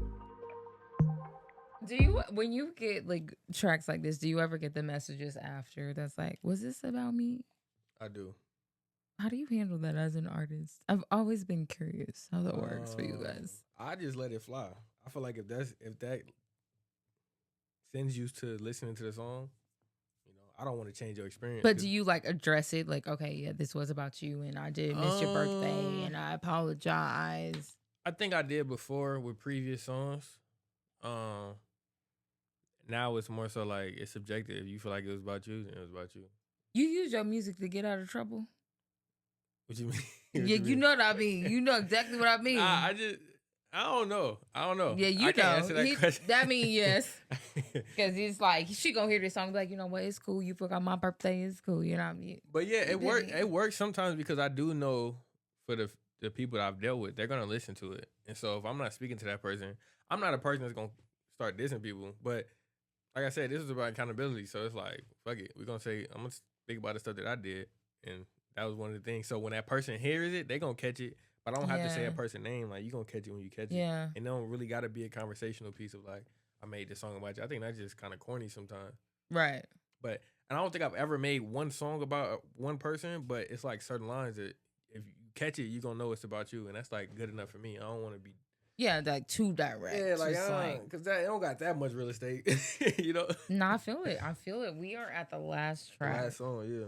do you, when you get like tracks like this, do you ever get the messages after that's like, was this about me? I do. How do you handle that as an artist? I've always been curious how that works for you guys. I just let it fly. I feel like if that sends you to listening to the song, you know, I don't want to change your experience. But do you like address it like, okay, yeah, this was about you and I did miss your birthday and I apologize? I think I did before with previous songs. Now it's more so like it's subjective. If you feel like it was about you, then it was about you. You use your music to get out of trouble? What you mean? Yeah, you know what I mean. You know exactly what I mean. I don't know. Yeah, you I can't know. answer that question. That mean yes. Because it's like, she gonna hear this song and be like, you know what, it's cool. You forgot my birthday, it's cool. You know what I mean? But yeah, it works. It works sometimes because I do know for the people that I've dealt with, they're gonna listen to it. And so if I'm not speaking to that person, I'm not a person that's gonna start dissing people. But like I said, this is about accountability. So it's like, fuck it. We're gonna say, I'm gonna speak about the stuff that I did. And that was one of the things. So when that person hears it, they gonna catch it. But I don't have to say Yeah. a person's name. Like, you gonna catch it when you catch it. Yeah. And it don't really gotta be a conversational piece of like, I made this song about you. I think that's just kind of corny sometimes. Right. But and I don't think I've ever made one song about one person, but it's like certain lines that if you catch it, you're gonna know it's about you. And that's like good enough for me. I don't wanna be Yeah, like too direct. yeah, like, Just cause that it don't got that much real estate. You know? No, I feel it. I feel it. We are at the last The track. last song, yeah.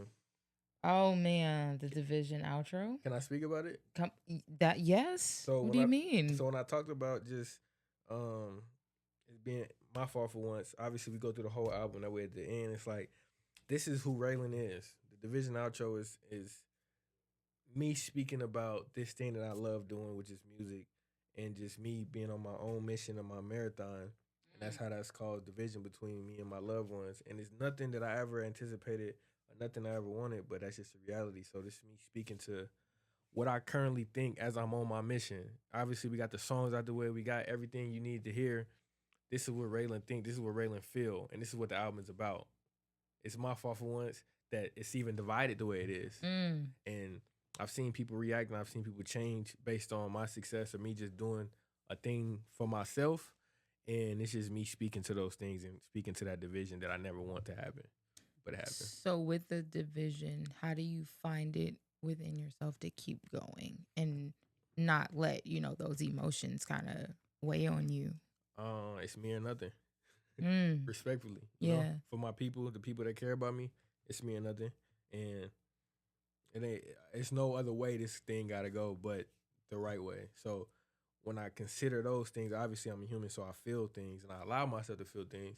Oh man, the Division outro. Can I speak about it? Come that yes. So what when do you I- mean? So when I talked about just it being my fault for once, obviously we go through the whole album. That way at the end, it's like this is who Raylin is. The Division outro is me speaking about this thing that I love doing, which is music, and just me being on my own mission of my marathon. And that's how that's caused division between me and my loved ones. And it's nothing that I ever anticipated or nothing I ever wanted, but that's just a reality. So this is me speaking to what I currently think as I'm on my mission. Obviously, we got the songs out the way. We got everything you need to hear. This is what Raylin think. This is what Raylin feel. And this is what the album is about. It's my fault for once that it's even divided the way it is. And I've seen people react and I've seen people change based on my success or me just doing a thing for myself. And it's just me speaking to those things and speaking to that division that I never want to happen, but it happens. So with the division, how do you find it within yourself to keep going and not let, those emotions kind of weigh on you? It's me or nothing. Respectfully. Yeah. For my people, the people that care about me, it's me or nothing. And it's no other way this thing gotta go but the right way. So when I consider those things, obviously I'm a human, so I feel things and I allow myself to feel things.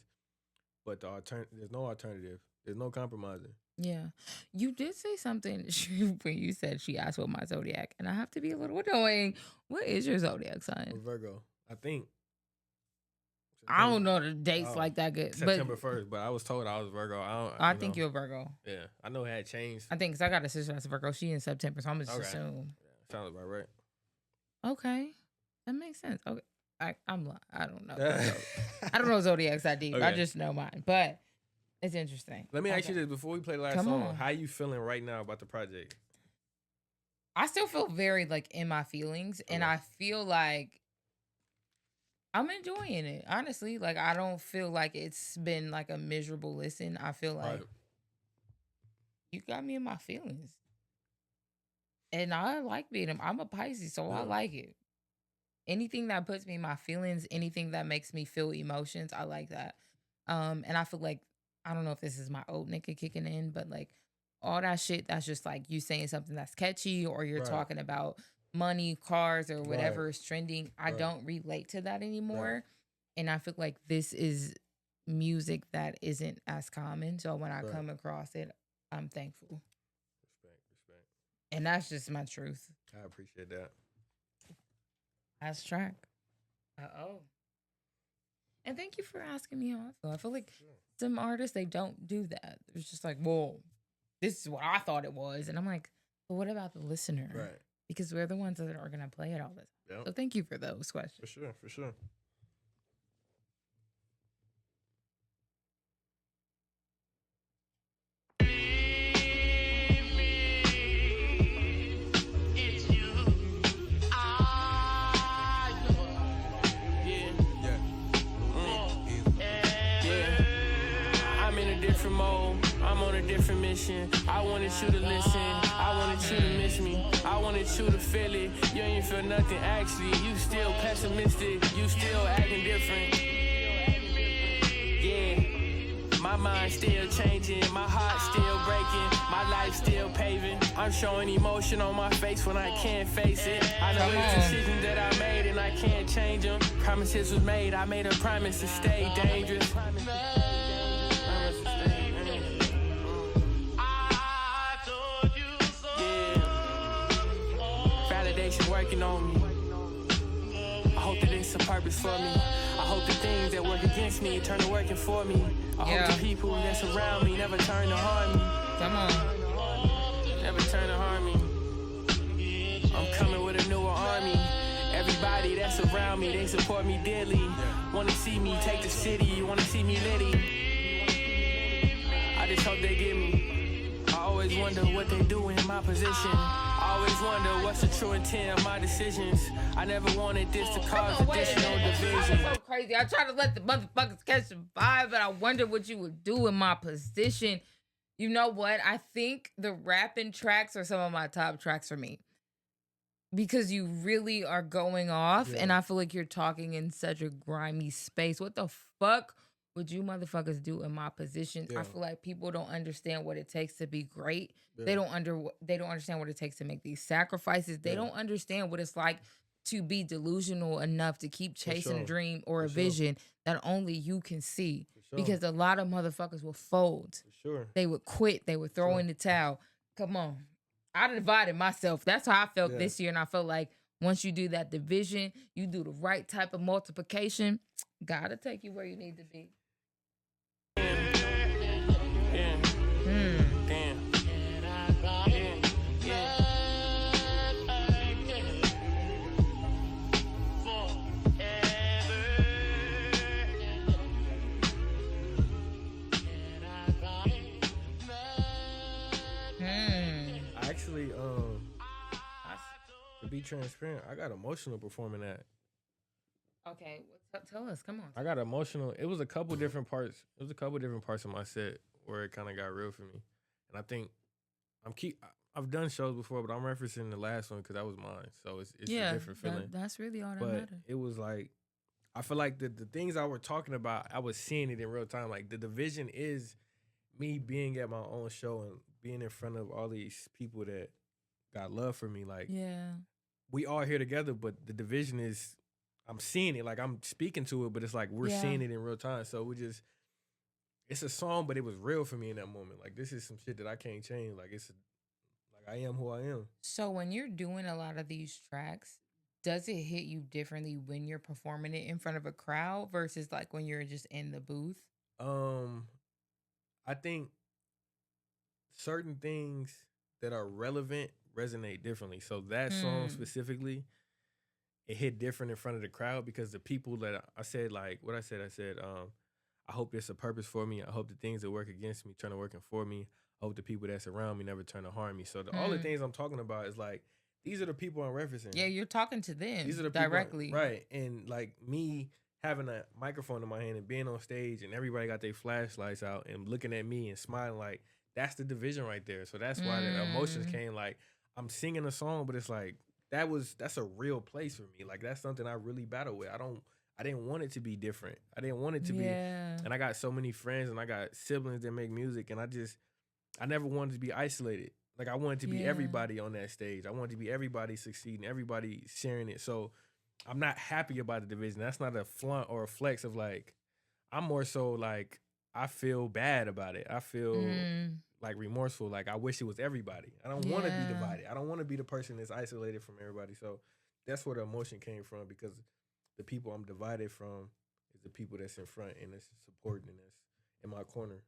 But there's no alternative. There's no compromising. Yeah. You did say something when you said she asked what my zodiac, and I have to be a little annoying. What is your zodiac sign? I'm Virgo. I think. I don't know the dates like that good. September 1st, but I was told I was Virgo. I think you're a Virgo. Yeah. I know it had changed. I think because I got a sister that's a Virgo. She in September, so I'm just assume. Yeah, sounds about right. Okay. That makes sense. Okay. I don't know. I don't know zodiacs that deep. Okay. I just know mine. But it's interesting. Let me ask you this before we play the last song. How you feeling right now about the project? I still feel very in my feelings, and I feel like I'm enjoying it. Honestly, I don't feel like it's been a miserable listen. I feel like you got me in my feelings, and I like being them. I'm a Pisces, so I like it. Anything that puts me in my feelings, anything that makes me feel emotions, I like that. And I feel like, I don't know if this is my old nigga kicking in, but all that shit that's just you saying something that's catchy or you're talking about money, cars, or whatever is trending. I don't relate to that anymore. And I feel like this is music that isn't as common. So when I come across it, I'm thankful. Respect. And that's just my truth. I appreciate that. Last track. And thank you for asking me how I feel. I feel like some artists, they don't do that. It's just whoa, this is what I thought it was. And I'm like, but what about the listener? Right. Because we're the ones that are going to play it all this time. Yep. So thank you for those questions. For sure. I'm on a different mission. I wanted you to listen. I wanted you to miss me. I wanted you to feel it. You ain't feel nothing actually. You still pessimistic. You still acting different. Yeah. My mind still changing. My heart still breaking. My life still paving. I'm showing emotion on my face when I can't face it. I know it's decisions that I made and I can't change them. Promises was made. I made a promise to stay dangerous. Working on me. I hope that it's a purpose for me. I hope the things that work against me turn to working for me. I hope the people that's around me never turn to harm me. Come on. Never turn to harm me. I'm coming with a newer army. Everybody that's around me, they support me dearly. Wanna see me take the city, wanna see me litty. I just hope they get me. I always wonder what they do in my position. I always wonder what's the true intent of my decisions. I never wanted this to cause additional division. I'm so crazy. I try to let the motherfuckers catch the vibe, but I wonder what you would do in my position. You know what? I think the rapping tracks are some of my top tracks for me. Because you really are going off, and I feel like you're talking in such a grimy space. What the fuck would you motherfuckers do in my position? I feel like people don't understand what it takes to be great. They don't understand what it takes to make these sacrifices. They don't understand what it's like to be delusional enough to keep chasing a dream or a vision that only you can see. Because a lot of motherfuckers will fold. They would quit. They would throw in the towel. Come on. I divided myself. That's how I felt this year, and I felt like Once you do that division, you do the right type of multiplication, gotta take you where you need to be. Actually, to be transparent, I got emotional performing that. Okay, tell us. Come on. I got emotional. It was a couple different parts. It was a couple different parts of my set where it kind of got real for me, and I think I've done shows before, but I'm referencing the last one because that was mine. So it's a different feeling. That's really all that But matters. it was like, I feel like the things I were talking about, I was seeing it in real time. Like the division is me being at my own show and being in front of all these people that got love for me. Like we all here together, but the division is, I'm seeing it. Like I'm speaking to it, but it's like we're seeing it in real time. So it's a song, but it was real for me in that moment. Like this is some shit that I can't change. Like like I am who I am. So when you're doing a lot of these tracks, does it hit you differently when you're performing it in front of a crowd versus like when you're just in the booth? I think certain things that are relevant resonate differently. So that song specifically, it hit different in front of the crowd because the people that I said, like what I said, I hope there's a purpose for me. I hope the things that work against me turn to working for me. I hope the people that's around me never turn to harm me. So all the things I'm talking about is like, these are the people I'm referencing. Yeah, you're talking to them. These are the directly. People, right. And like me having a microphone in my hand and being on stage and everybody got their flashlights out and looking at me and smiling, like that's the division right there. So that's why the emotions came. Like I'm singing a song, but it's like that's a real place for me. Like that's something I really battle with. I didn't want it to be different. I didn't want it to be. And I got so many friends and I got siblings that make music, and I never wanted to be isolated. Like I wanted to be everybody on that stage. I wanted to be everybody succeeding, everybody sharing it. So I'm not happy about the division. That's not a flaunt or a flex of like, I'm more so like, I feel bad about it. I feel like remorseful. Like I wish it was everybody. I don't want to be divided. I don't want to be the person that's isolated from everybody. So that's where the emotion came from, because the people I'm divided from is the people that's in front and that's supporting and that's in my corner.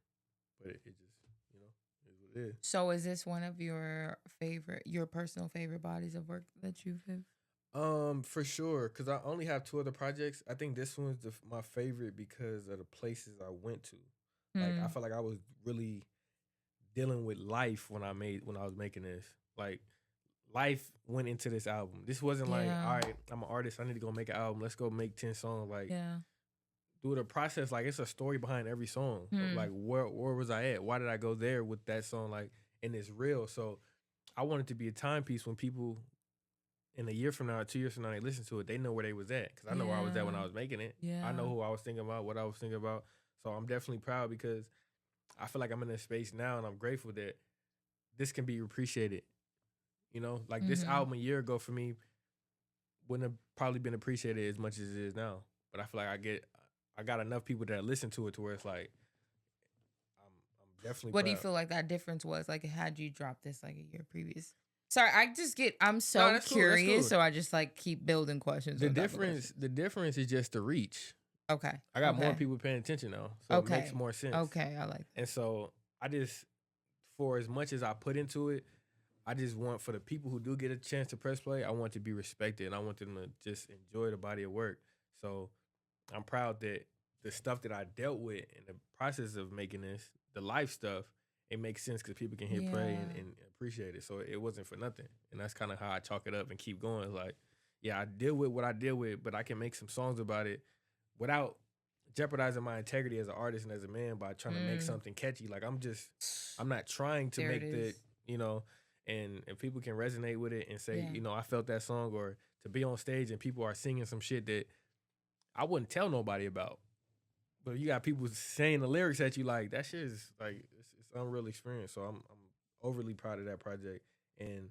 But it just, is what it is. So is this one of your personal favorite bodies of work that you've had? For sure, because I only have 2 other projects. I think this one's my favorite because of the places I went to. Like I felt like I was really dealing with life when I was making this. Like life went into this album. This wasn't like, all right, I'm an artist, I need to go make an album. Let's go make 10 songs. Like through the process, like it's a story behind every song. Like where was I at? Why did I go there with that song? Like, and it's real. So I want it to be a timepiece when people in a year from now, 2 years from now, they listen to it, they know where they was at. Because I know where I was at when I was making it. I know who I was thinking about, what I was thinking about. So I'm definitely proud because I feel like I'm in a space now and I'm grateful that this can be appreciated. Like this album a year ago for me wouldn't have probably been appreciated as much as it is now. But I feel like I got enough people that listen to it to where it's like, I'm definitely What proud. do you feel like that difference was? Like, had you dropped this like a year previous? Sorry, I'm so that's cool, curious, so I just like keep building questions. The difference is just the reach. Okay. I got more people paying attention now, so it makes more sense. Okay, I like that. And so I just, for as much as I put into it, I just want for the people who do get a chance to press play, I want to be respected and I want them to just enjoy the body of work. So I'm proud that the stuff that I dealt with in the process of making this, the life stuff, it makes sense because people can hit play and appreciate it. So it wasn't for nothing. And that's kind of how I chalk it up and keep going. Like, yeah, I deal with what I deal with, but I can make some songs about it without jeopardizing my integrity as an artist and as a man by trying to make something catchy. Like I'm not trying to make the, and if people can resonate with it and say, I felt that song, or to be on stage and people are singing some shit that I wouldn't tell nobody about. But you got people saying the lyrics at you, like that shit is like it's unreal experience. So I'm overly proud of that project, and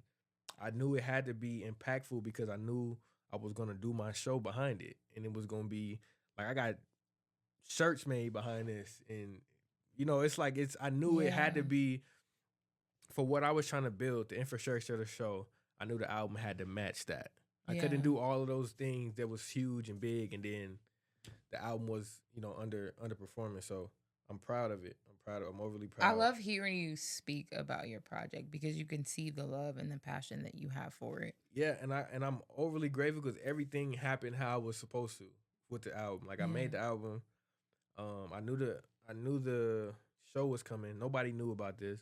I knew it had to be impactful because I knew I was gonna do my show behind it, and it was gonna be like I got shirts made behind this, and it's like I knew it had to be for what I was trying to build, the infrastructure of the show. I knew the album had to match that. I couldn't Yeah. do all of those things that was huge and big, and then the album was, underperforming. So I'm proud of it. I'm overly proud. I love hearing you speak about your project because you can see the love and the passion that you have for it. Yeah, and I'm overly grateful because everything happened how I was supposed to with the album. Like I Yeah. made the album. I knew the show was coming. Nobody knew about this.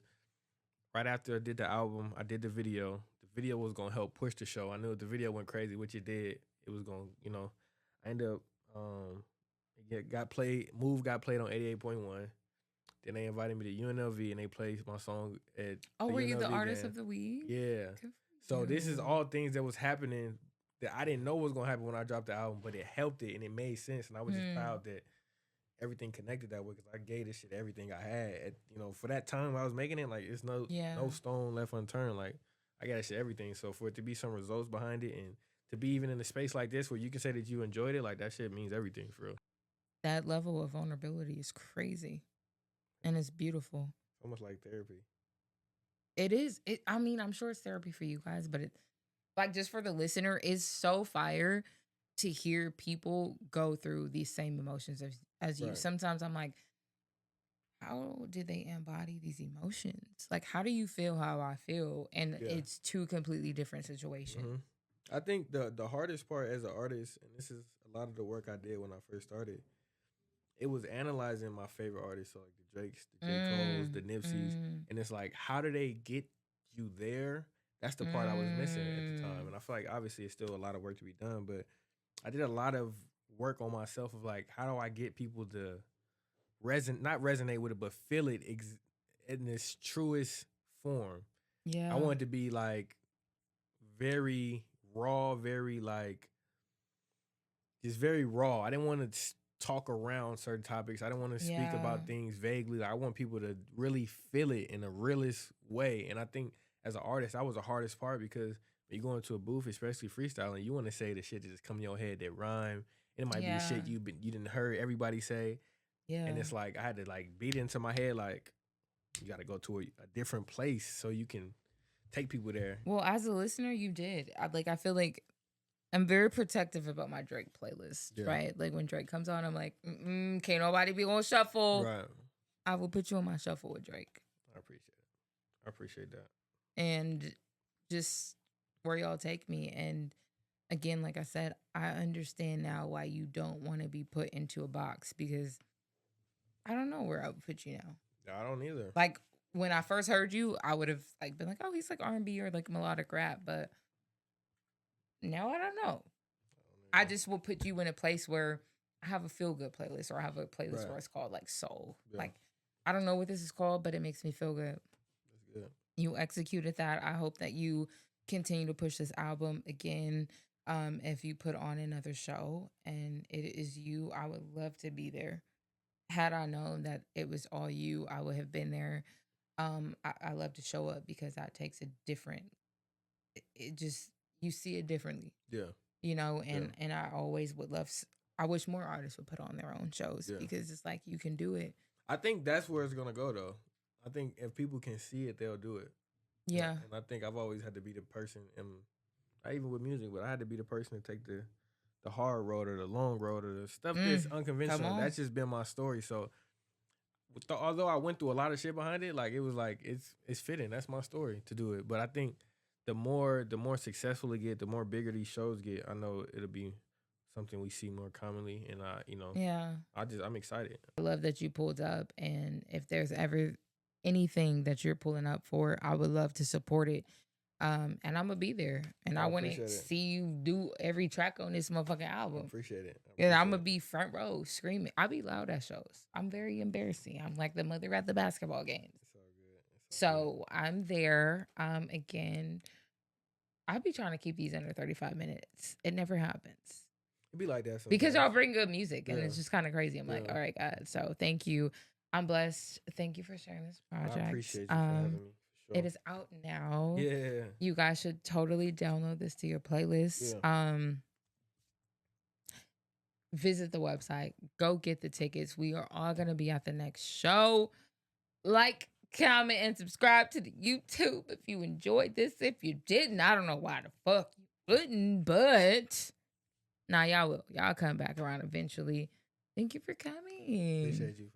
Right after I did the album, I did the video. The video was gonna help push the show. I knew if the video went crazy, which it did. It was gonna, I ended up it got played. Move got played on 88.1. Then they invited me to UNLV and they played my song at. Oh, the were you the UNLV artist game. of the week? Yeah. Good So for this is you. all things that was happening that I didn't know was gonna happen when I dropped the album, but it helped it and it made sense. And I was just proud that everything connected that way because I gave this shit everything I had. For that time I was making it, like it's no stone left unturned. Like I got that shit everything. So for it to be some results behind it and to be even in a space like this where you can say that you enjoyed it, like that shit means everything for real. That level of vulnerability is crazy. And it's beautiful. Almost like therapy. It is. I mean, I'm sure it's therapy for you guys, but it, like, just for the listener, it's so fire to hear people go through these same emotions as you. Right. Sometimes I'm like, how did they embody these emotions? Like, how do you feel how I feel? And it's two completely different situations. Mm-hmm. I think the hardest part as an artist, and this is a lot of the work I did when I first started, it was analyzing my favorite artists, so like the Drakes, the J. Cole's, the Nipseys, and it's like, how do they get you there? That's the part I was missing at the time, and I feel like obviously it's still a lot of work to be done, but I did a lot of work on myself of like, how do I get people to not resonate with it, but feel it in its truest form. Yeah. I want it to be like very raw, very like just very raw. I didn't want to talk around certain topics. I didn't want to speak about things vaguely. Like, I want people to really feel it in a realist way. And I think as an artist, that was the hardest part because when you go into a booth, especially freestyling, you want to say the shit that just come in your head that rhyme. It might be shit you didn't heard everybody say. Yeah. And it's like I had to like beat it into my head like you got to go to a different place so you can take people there. Well, as a listener, you did. I feel like I'm very protective about my Drake playlist, right? Like when Drake comes on, I'm like, can't nobody be on shuffle. Right. I will put you on my shuffle with Drake. I appreciate that. And just where y'all take me. And again, like I said, I understand now why you don't want to be put into a box because I don't know where I would put you now. I don't either. Like when I first heard you, I would have like been like, oh, he's like R&B or like melodic rap, but now I don't know. I just will put you in a place where I have a feel good playlist or I have a playlist where it's called like soul. Yeah. Like I don't know what this is called, but it makes me feel good. That's good. You executed that. I hope that you continue to push this album again. If you put on another show and it is you, I would love to be there. Had I known that it was all you, I would have been there. I love to show up because that takes a different, it just, you see it differently. Yeah. You know, and I always would love, I wish more artists would put on their own shows because it's like, you can do it. I think that's where it's going to go though. I think if people can see it, they'll do it. Yeah. And I think I've always had to be the person, and not even with music, but I had to be the person to take the hard road or the long road or the stuff that's unconventional. That's just been my story. So although I went through a lot of shit behind it, like it was like it's fitting. That's my story to do it. But I think the more successful it get, the more bigger these shows get, I know it'll be something we see more commonly. And I'm excited. I love that you pulled up, and if there's ever anything that you're pulling up for, I would love to support it. And I'm gonna be there, and I want to see you do every track on this motherfucking album. I appreciate it. And I'm gonna be front row screaming. I'll be loud at shows. I'm very embarrassing. I'm like the mother at the basketball games. It's all good. So I'm there. Again, I'll be trying to keep these under 35 minutes. It never happens. It'd be like that sometimes. Because y'all bring good music, and it's just kind of crazy. I'm like, all right, guys. So thank you. I'm blessed. Thank you for sharing this project. I appreciate you for having me. Sure. It is out now. Yeah. You guys should totally download this to your playlist. Yeah. Visit the website. Go get the tickets. We are all going to be at the next show. Like, comment, and subscribe to the YouTube if you enjoyed this. If you didn't, I don't know why the fuck you wouldn't, but nah, y'all will. Y'all come back around eventually. Thank you for coming. Appreciate you.